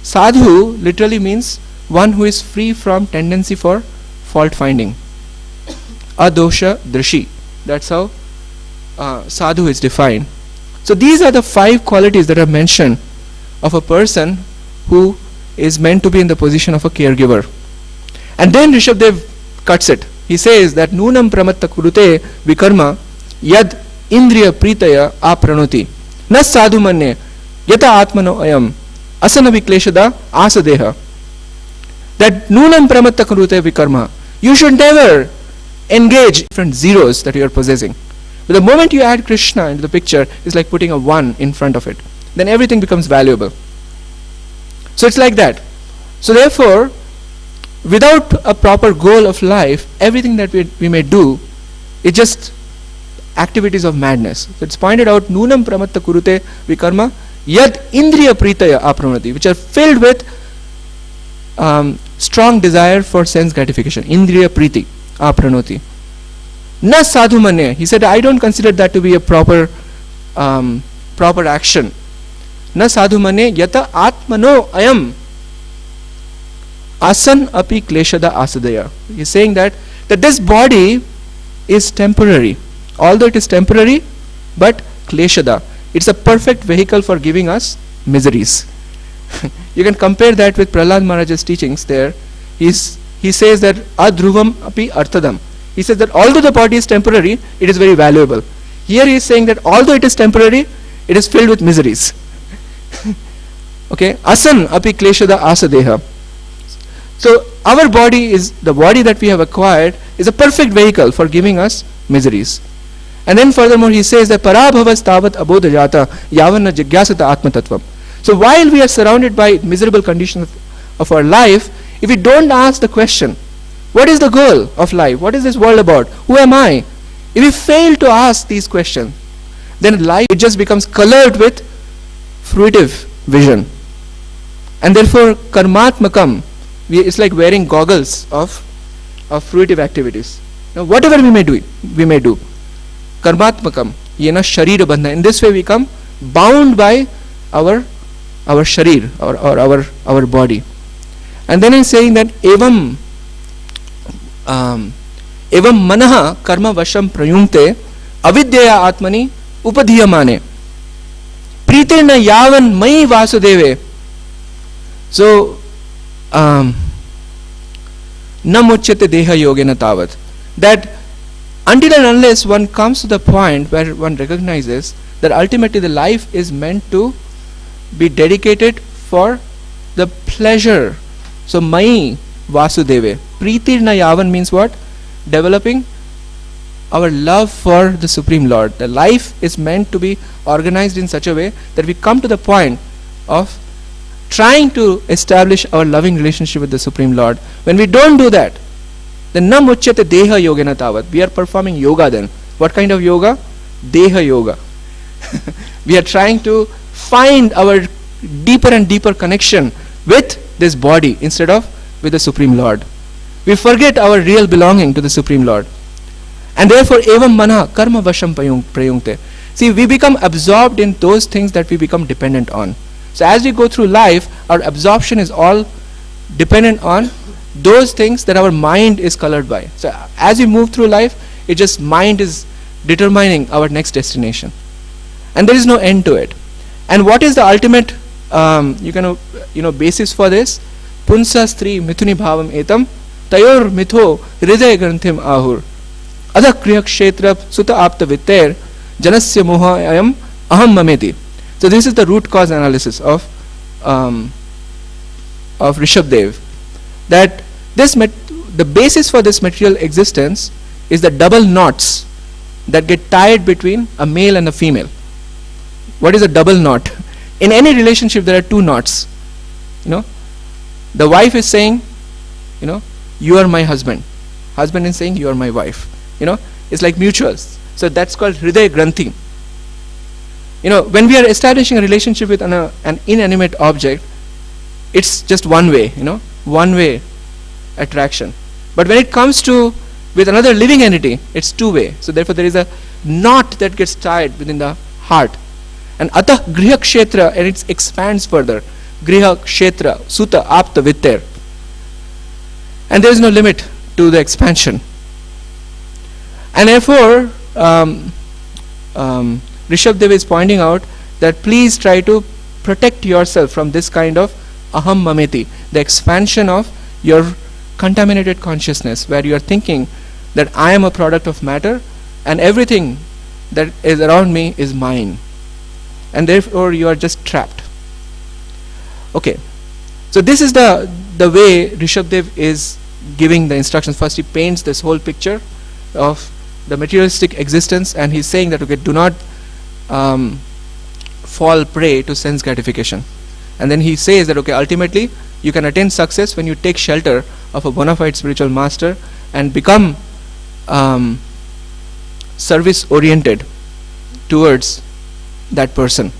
Sadhu literally means one who is free from tendency for fault finding. Adosha drishi. That's how sadhu is defined. So these are the 5 qualities that are mentioned of a person who is meant to be in the position of a caregiver. And then Rishabdev cuts it. He says that nunam pramatta kurute vikarma yad indriya pritaya apranoti na sadhu manye yata atmano ayam asana vikleshada asadeha. That nunam pramatta kurute vikarma, you should never engage different zeros that you are possessing. But the moment you add Krishna into the picture, it's like putting a 1 in front of it. Then everything becomes valuable. So it's like that. So therefore, without a proper goal of life, everything that we may do is just activities of madness. So it's pointed out, nunam pramatta kurute vikarma yad indriya pritaya apranoti, which are filled with strong desire for sense gratification. Indriya priti apranoti. Na sadhu manye. He said, I don't consider that to be a proper action. Na sadhu manye yata atmano ayam asan api kleshada asadaya. He is saying that this body is temporary. Although it is temporary, but kleshada, it's a perfect vehicle for giving us miseries. You can compare that with Prahlad Maharaj's teachings there. He says that adhruvam api arthadam. He says that although the body is temporary, it is very valuable. Here he is saying that although it is temporary, it is filled with miseries. Okay, asan api kleshada asadeha. So our body is, the body that we have acquired is a perfect vehicle for giving us miseries. And then furthermore he says that parabhavas tavat abodhajata yavanna jigyasata atma tattvam. So while we are surrounded by miserable conditions of our life, if we don't ask the question, what is the goal of life? What is this world about? Who am I? If we fail to ask these questions, then life, it just becomes colored with fruitive vision. And therefore karmatmakam, it's like wearing goggles of fruitive activities. Now whatever we may do, karmatmakam yena sharira bandha. In this way we become bound by our sharir, or our body. And then he's saying that evam manaha karma vasham prayunte avidyaya atmani upadhiyamane pritirna yavan mai vasudeve. So namuchyate deha yogena tavat, that until and unless one comes to the point where one recognizes that ultimately the life is meant to be dedicated for the pleasure. So mai vasudeve, pritirna yavan means what? Developing our love for the Supreme Lord. The life is meant to be organized in such a way that we come to the point of trying to establish our loving relationship with the Supreme Lord. When we don't do that, then nam uchyate deha yogena tavat. We are performing yoga then. What kind of yoga? Deha yoga. We are trying to find our deeper and deeper connection with this body instead of with the Supreme Lord. We forget our real belonging to the Supreme Lord. And therefore evam mana karma vasham prayungte. See, we become absorbed in those things that we become dependent on. So as we go through life, our absorption is all dependent on those things that our mind is colored by. So as we move through life, it just mind is determining our next destination, and there is no end to it. And what is the ultimate basis for this? Punsa stri mithuni bhavam etam tayor mitho hridaya granthim ahur adha kriya kshetra suta apta vitter janasya moha ayam aham mameti. So this is the root cause analysis of Rishabdev, that the basis for this material existence is the double knots that get tied between a male and a female. What is a double knot? In any relationship there are two knots. The wife is saying, you are my husband. Husband is saying, you are my wife. It's like mutuals. So that's called hridaya granthi. When we are establishing a relationship with an inanimate object, it's just one way, one way attraction. But when it comes to with another living entity, it's two way. So therefore there is a knot that gets tied within the heart. And atah griha kshetra, and it expands further. Griha kshetra suta apta vitter. And there is no limit to the expansion. And therefore Rishabdev is pointing out that please try to protect yourself from this kind of aham mameti, the expansion of your contaminated consciousness, where you are thinking that I am a product of matter and everything that is around me is mine, and therefore you are just trapped. Okay, so this is the way Rishabdev is giving the instructions. First he paints this whole picture of the materialistic existence, and he's saying that, okay, do not fall prey to sense gratification. And then he says that, okay, ultimately you can attain success when you take shelter of a bona fide spiritual master and become service oriented towards that person.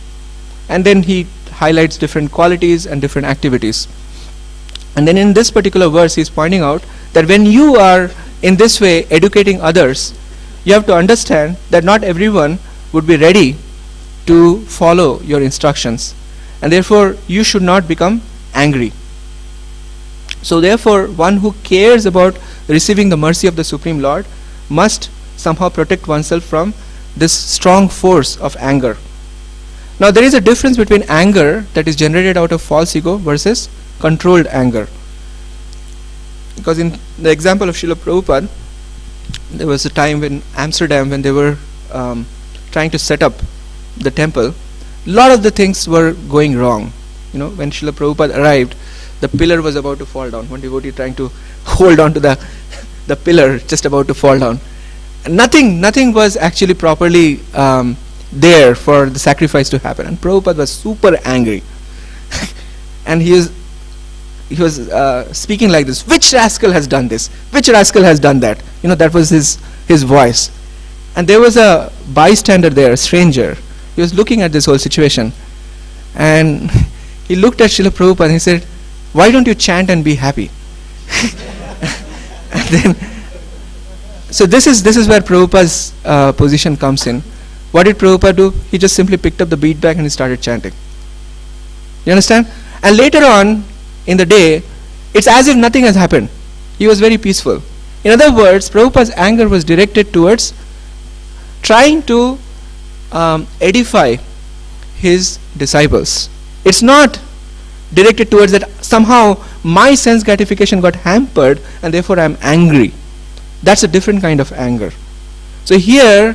And then he highlights different qualities and different activities. And then in this particular verse he is pointing out that when you are in this way educating others, you have to understand that not everyone would be ready to follow your instructions, and therefore you should not become angry. So therefore one who cares about receiving the mercy of the Supreme Lord must somehow protect oneself from this strong force of anger. Now there is a difference between anger that is generated out of false ego versus controlled anger. Because in the example of Srila Prabhupada, there was a time in Amsterdam when they were trying to set up the temple. A lot of the things were going wrong. When Srila Prabhupada arrived, the pillar was about to fall down. One devotee trying to hold on to the pillar, just about to fall down. nothing was actually properly there for the sacrifice to happen. And Prabhupada was super angry. And he was speaking like this, which rascal has done this? Which rascal has done that? That was his voice. And there was a bystander there, a stranger. He was looking at this whole situation. And he looked at Srila Prabhupada and he said, why don't you chant and be happy? And then, so this is where Prabhupada's position comes in. What did Prabhupada do? He just simply picked up the beat bag and he started chanting. You understand? And later on in the day, it's as if nothing has happened. He was very peaceful. In other words, Prabhupada's anger was directed towards trying to edify his disciples. It's not directed towards that somehow my sense gratification got hampered and therefore I'm angry. That's a different kind of anger. So here,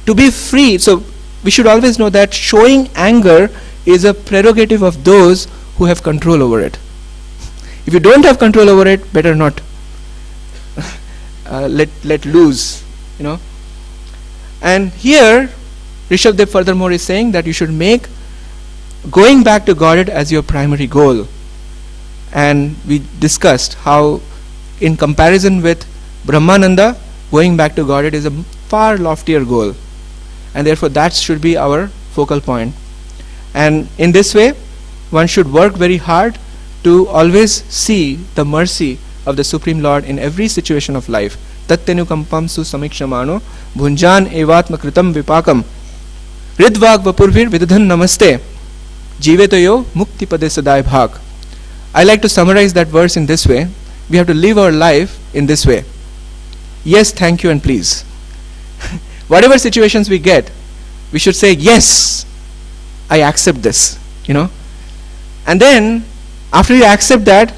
to be free, so we should always know that showing anger is a prerogative of those who have control over it. If you don't have control over it, better not let loose, And here, Rishabdev furthermore is saying that you should make going back to Godhead as your primary goal. And we discussed how in comparison with Brahmananda, going back to Godhead is a far loftier goal. And therefore that should be our focal point. And in this way, one should work very hard to always see the mercy of the Supreme Lord in every situation of life. Tattenukampam su samikshamano bhunjan evatma kritam vipakam ridvag vapurvir vidadhan namaste jivetoyo mukti pade sadai bhag. I like to summarize that verse in this way. We have to live our life in this way. Yes, thank you and please. Whatever situations we get, we should say, yes, I accept this, And then, after you accept that,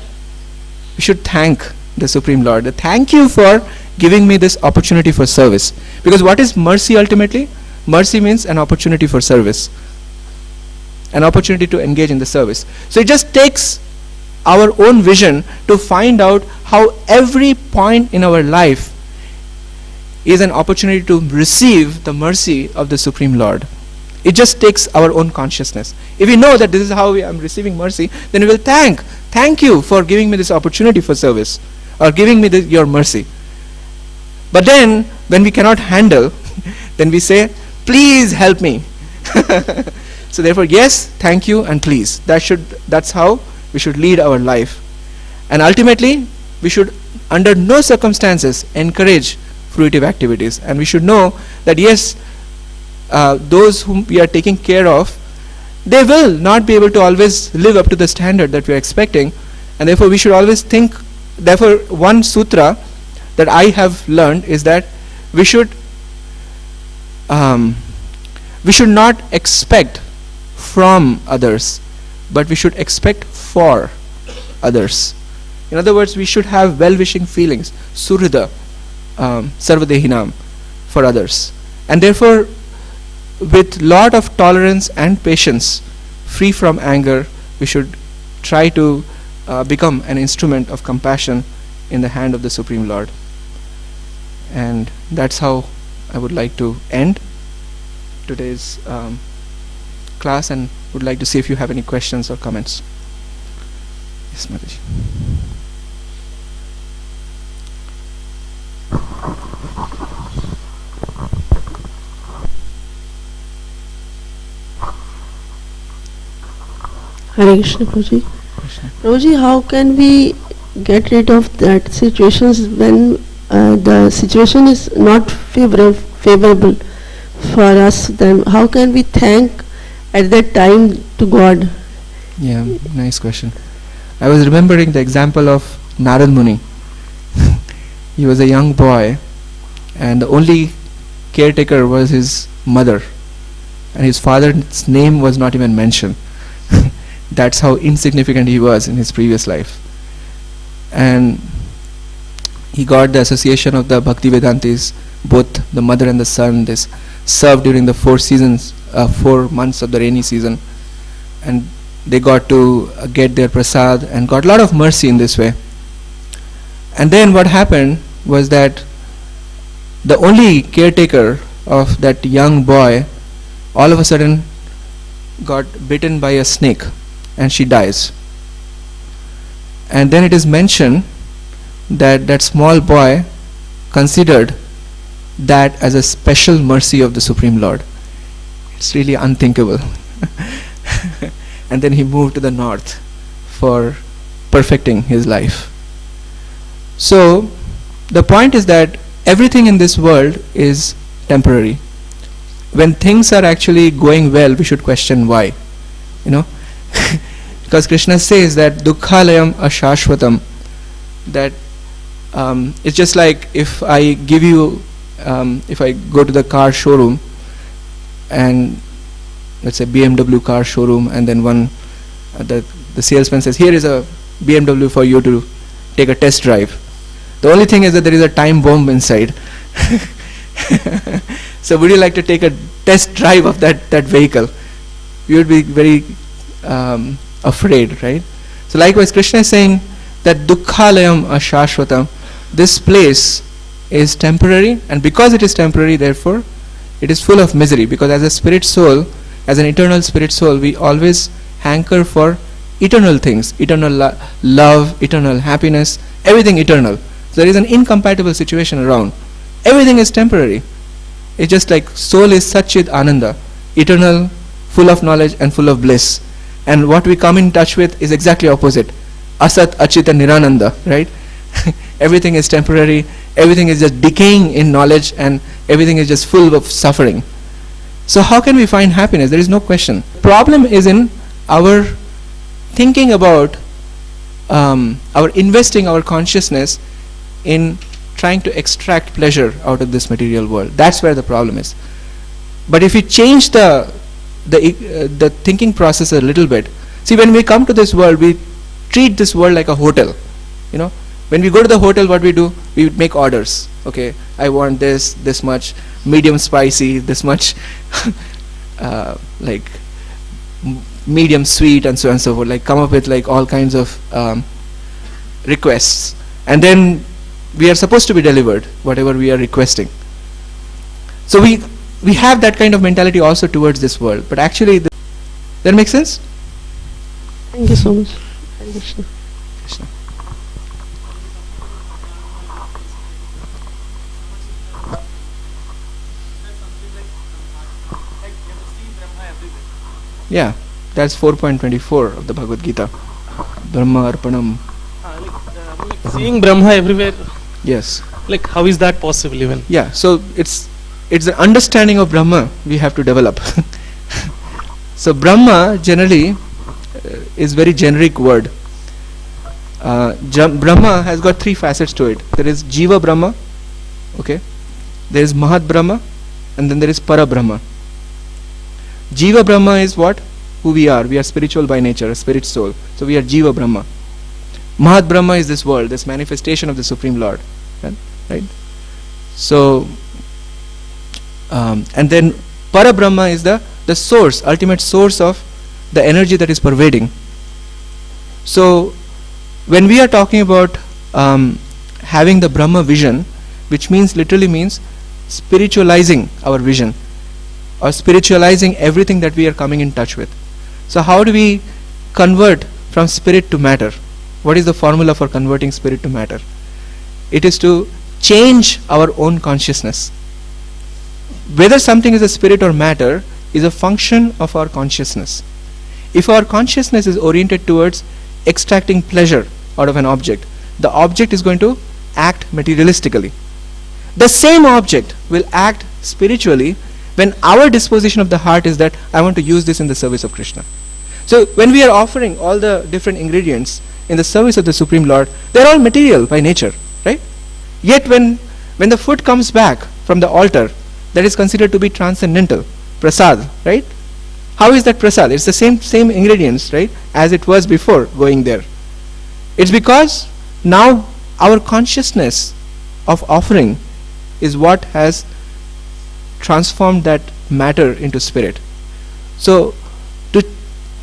we should thank the Supreme Lord. Thank you for giving me this opportunity for service. Because what is mercy ultimately? Mercy means an opportunity for service. An opportunity to engage in the service. So it just takes our own vision to find out how every point in our life is an opportunity to receive the mercy of the Supreme Lord. It just takes our own consciousness. If we know that this is how I am receiving mercy, then we will thank you for giving me this opportunity for service, or giving me your mercy. But then, when we cannot handle, then we say, please help me. So therefore, yes, thank you and please. That's how we should lead our life. And ultimately, we should under no circumstances encourage fruitive activities. And we should know that yes, those whom we are taking care of, they will not be able to always live up to the standard that we are expecting. And therefore we should always think, therefore one sutra that I have learned is that we should not expect from others, but we should expect for others. In other words, we should have well-wishing feelings, surida, sarvadehinam, for others. And therefore, with lot of tolerance and patience, free from anger, we should try to become an instrument of compassion in the hand of the Supreme Lord. And that's how I would like to end today's class, and would like to see if you have any questions or comments. Yes, Mataji. Hare Krishna, Prabhuji. Prabhuji, how can we get rid of that situations when the situation is not favorable for us? Then how can we thank at that time to God? Yeah, nice question. I was remembering the example of Narad Muni. He was a young boy, and the only caretaker was his mother, and his father's name was not even mentioned. That's how insignificant he was in his previous life. And he got the association of the Bhakti Vedantis, both the mother and the son. They served during the 4 months of the rainy season, and they got to get their prasad and got a lot of mercy in this way. And then what happened was that the only caretaker of that young boy all of a sudden got bitten by a snake and she dies. And then it is mentioned that that small boy considered that as a special mercy of the Supreme Lord. It's really unthinkable. And then he moved to the north for perfecting his life. So the point is that everything in this world is temporary. When things are actually going well, we should question why, because Krishna says that dukkhalayam ashashvatam, that it's just like if I give you, if I go to the car showroom, and let's say BMW car showroom, and then the salesman says, here is a BMW for you to take a test drive. The only thing is that there is a time bomb inside. So would you like to take a test drive of that vehicle? You would be very afraid, right? So likewise Krishna is saying that dukkhalayam ashashvatam, this place is temporary, and because it is temporary, therefore it is full of misery, because as a spirit soul, as an eternal spirit soul, we always hanker for eternal things, eternal love, eternal happiness, everything eternal. So there is an incompatible situation around. Everything is temporary. It's just like soul is Satchid Ananda, eternal, full of knowledge and full of bliss. And what we come in touch with is exactly opposite. Asat, Achita, Nirananda, right? Everything is temporary, everything is just decaying in knowledge, and everything is just full of suffering. So how can we find happiness? There is no question. Problem is in our thinking about our investing our consciousness in trying to extract pleasure out of this material world. That's where the problem is. But if we change the thinking process a little bit, see, when we come to this world, we treat this world like a hotel. When we go to the hotel, what we do, we make orders. Okay, I want this much medium spicy, this much like medium sweet, and so on and so forth. Like come up with like all kinds of requests, and then we are supposed to be delivered whatever we are requesting. So we have that kind of mentality also towards this world. But actually, that makes sense? Thank you so much. Krishna. Krishna. Yeah, that's 4.24 of the Bhagavad-gita. Brahma Arpanam. Seeing Brahma everywhere. Yes. Like, how is that possible even? Yeah, so it's the understanding of Brahma we have to develop. So Brahma generally is very generic word. Brahma has got three facets to it. There is Jiva Brahma, okay. There is Mahat Brahma, and then there is Para Brahma. Jiva Brahma is what? Who we are. We are spiritual by nature, a spirit soul. So we are Jiva Brahma. Mahat Brahma is this world, this manifestation of the Supreme Lord. Right? So, and then Para Brahma is the source, ultimate source of the energy that is pervading. So, when we are talking about having the Brahma vision, which literally means spiritualizing our vision, or spiritualizing everything that we are coming in touch with. So how do we convert from spirit to matter? What is the formula for converting spirit to matter? It is to change our own consciousness. Whether something is a spirit or matter is a function of our consciousness. If our consciousness is oriented towards extracting pleasure out of an object, the object is going to act materialistically. The same object will act spiritually when our disposition of the heart is that I want to use this in the service of Krishna. So when we are offering all the different ingredients in the service of the Supreme Lord, they are all material by nature, right? Yet when the food comes back from the altar, that is considered to be transcendental, prasad, right? How is that prasad? It's the same ingredients, right, as it was before going there. It's because now our consciousness of offering is what has transformed that matter into spirit. So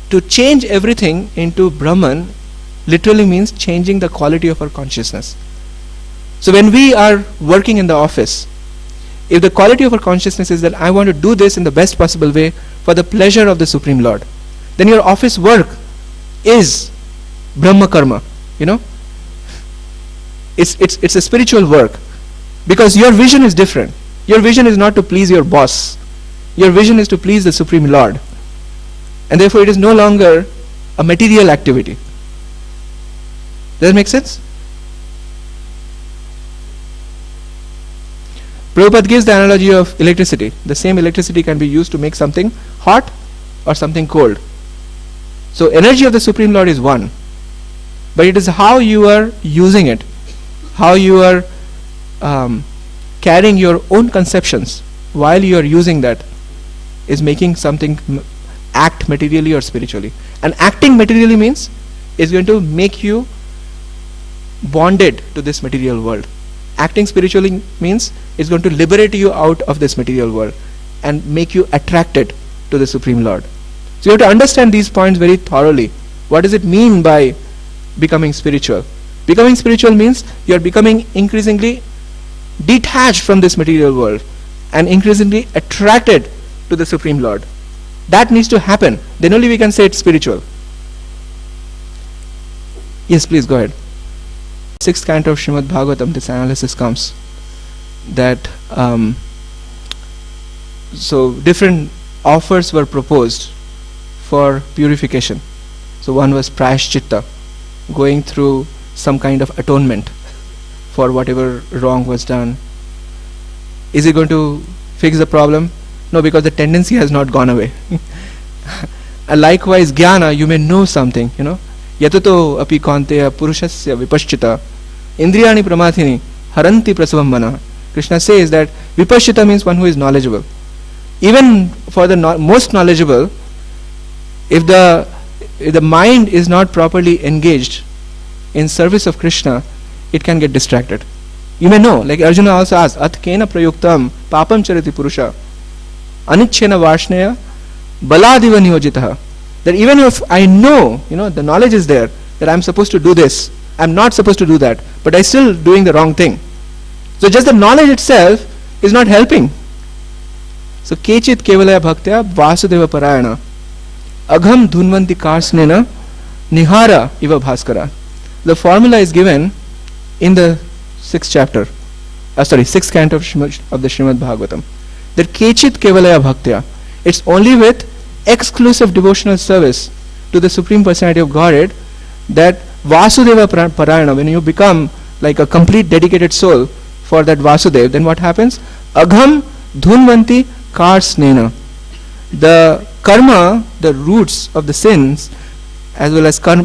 to change everything into Brahman literally means changing the quality of our consciousness. So when we are working in the office, if the quality of our consciousness is that I want to do this in the best possible way for the pleasure of the Supreme Lord, then your office work is Brahma Karma, you know. It's a spiritual work, because your vision is different. Your vision is not to please your boss. Your vision is to please the Supreme Lord. And therefore it is no longer a material activity. Does that make sense? Prabhupada gives the analogy of electricity. The same electricity can be used to make something hot or something cold. So energy of the Supreme Lord is one. But it is how you are using it, how you are carrying your own conceptions while you are using that, is making something act materially or spiritually. And acting materially means is going to make you bonded to this material world. Acting spiritually means it's going to liberate you out of this material world and make you attracted to the Supreme Lord. So you have to understand these points very thoroughly. What does it mean by becoming spiritual? Becoming spiritual means you are becoming increasingly detached from this material world and increasingly attracted to the Supreme Lord. That needs to happen. Then only we can say it's spiritual. Yes, please go ahead. 6th canto of Srimad Bhagavatam, this analysis comes that so different offers were proposed for purification. So one was prayashchitta, going through some kind of atonement for whatever wrong was done. Is it going to fix the problem? No, because the tendency has not gone away. And likewise, jnana, you may know something, you know. Yatato api kaunteya purushasya vipaschita indriyani pramathini haranti prasavam mana. Krishna says that vipaschita means one who is knowledgeable. Even for the most knowledgeable, if the mind is not properly engaged in service of Krishna, it can get distracted. You may know, like Arjuna also asked, at kena prayuktam papam chariti purusha anichena varshneya baladiva niyojitaha. That even if I know, you know, the knowledge is there that I'm supposed to do this, I'm not supposed to do that, but I'm still doing the wrong thing. So just the knowledge itself is not helping. So kechit kevalaya bhaktya vasudeva parayana agham dhunvanti karsnena nihara iva bhaskara. The formula is given in the 6th canto of the Srimad Bhagavatam. That kechit kevalaya bhaktya, it's only with exclusive devotional service to the Supreme Personality of Godhead that Vasudeva Parayana, when you become like a complete dedicated soul for that Vasudev, then what happens? Agham dhunvanti karsnena. The karma, the roots of the sins, as well as karma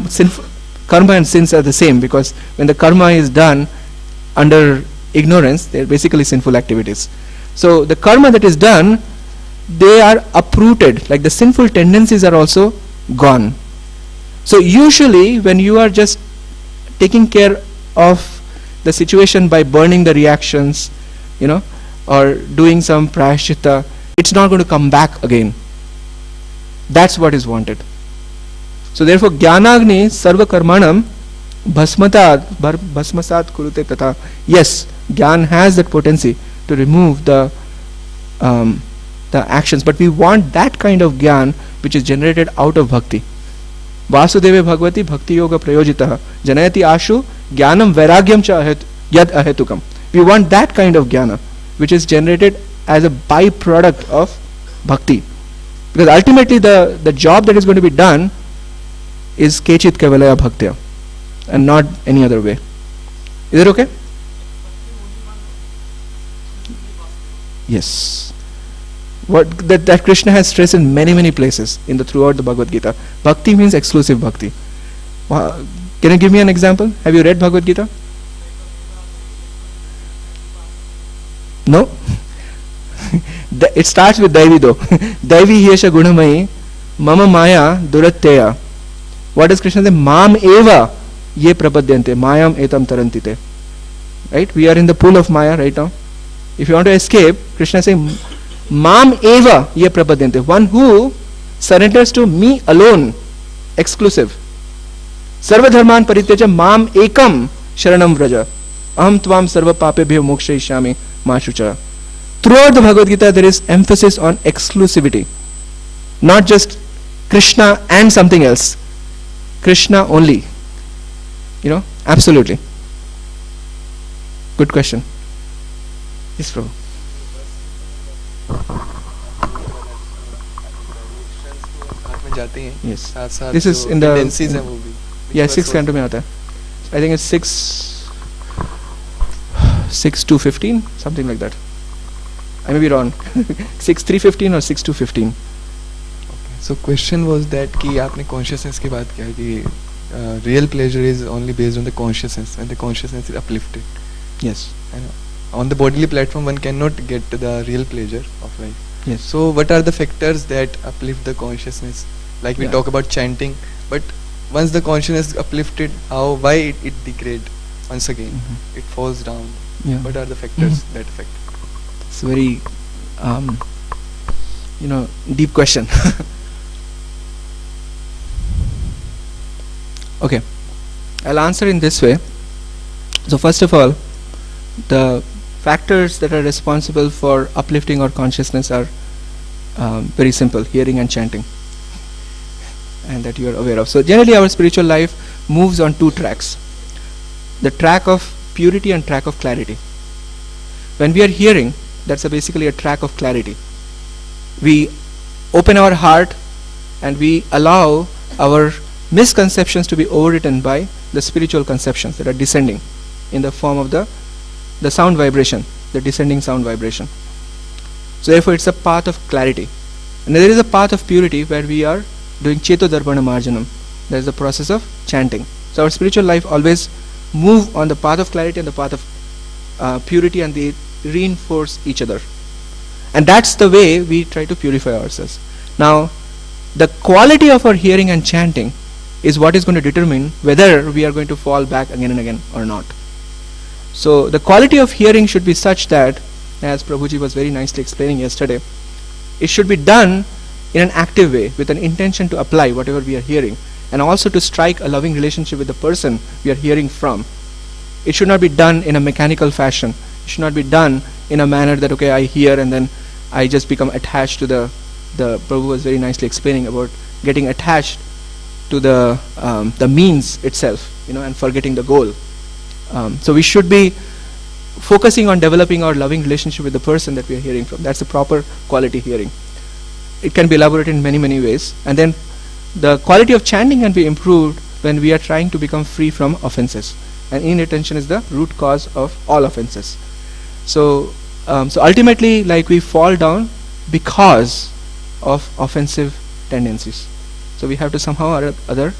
and sins are the same, because when the karma is done under ignorance, they are basically sinful activities. So the karma that is done, they are uprooted, like the sinful tendencies are also gone. So usually when you are just taking care of the situation by burning the reactions, you know, or doing some prayashchitta, it's not going to come back again. That's what is wanted. So therefore jnanagni sarva karmanam bhasmasat kurute tatha. Yes, jnana has that potency to remove the actions, but we want that kind of jnana which is generated out of bhakti. Vasudeve bhagavati bhakti-yoga prayojitah janayati ashu jnanam vairagyam cha yad ahetukam. We want that kind of jnana which is generated as a byproduct of bhakti, because ultimately the job that is going to be done is kechit kevalaya bhaktya and not any other way. Is it okay? Yes. What that Krishna has stressed in many places throughout the Bhagavad-gita. Bhakti means exclusive bhakti. Can you give me an example? Have you read Bhagavad-gita? No? It starts with Daivi though. Daivi yesha gunamayi mama maya duratteya. What does Krishna say? Mam eva ye prapadyante mayam etam tarantite. Right? We are in the pool of Maya right now. If you want to escape, Krishna is saying Mam eva ye prapadyante, one who surrenders to me alone, exclusive. Sarva dharman parityaja mam ekam sharanam vraja aham tvam sarva papebhyo mokshayishyami ma shucha. throughout the Bhagavad Gita there is emphasis on exclusivity, not just Krishna and something else, Krishna only. Absolutely. Good question. Yes, Prabhu. Yes. This is in the yeah 6th canto में आता है. I think it's 6:2:15 something like that. I may be wrong. 6:3:15 or 6:2:15. So question was that कि आपने consciousness की बात किया कि real pleasure is only based on the consciousness, and the consciousness is uplifted. Yes. And on the bodily platform one cannot get the real pleasure of life. Yes. So what are the factors that uplift the consciousness? Like we talk about chanting, but once the consciousness is uplifted, why it degrade once again? It falls down. Yeah. What are the factors that affect? It's a very deep question. Okay, I'll answer in this way. So first of all, the factors that are responsible for uplifting our consciousness are very simple: hearing and chanting, and that you are aware of. So generally our spiritual life moves on two tracks: the track of purity and track of clarity. When we are hearing, that's basically a track of clarity. We open our heart and we allow our misconceptions to be overwritten by the spiritual conceptions that are descending in the form of the sound vibration, the descending sound vibration. So therefore it's a path of clarity. And there is a path of purity where we are doing Cheto Darpana Marjanam. There is the process of chanting. So our spiritual life always move on the path of clarity and the path of purity, and they reinforce each other. And that's the way we try to purify ourselves. Now, the quality of our hearing and chanting is what is going to determine whether we are going to fall back again and again or not. So the quality of hearing should be such that, as Prabhuji was very nicely explaining yesterday, it should be done in an active way with an intention to apply whatever we are hearing, and also to strike a loving relationship with the person we are hearing from. It should not be done in a mechanical fashion. It should not be done in a manner that, okay, I hear and then I just become attached to the Prabhu was very nicely explaining about getting attached to the means itself, and forgetting the goal. So we should be focusing on developing our loving relationship with the person that we are hearing from. That's the proper quality hearing. It can be elaborated in many, many ways. And then the quality of chanting can be improved when we are trying to become free from offenses. And inattention is the root cause of all offenses. So ultimately, we fall down because of offensive tendencies. So we have to somehow or other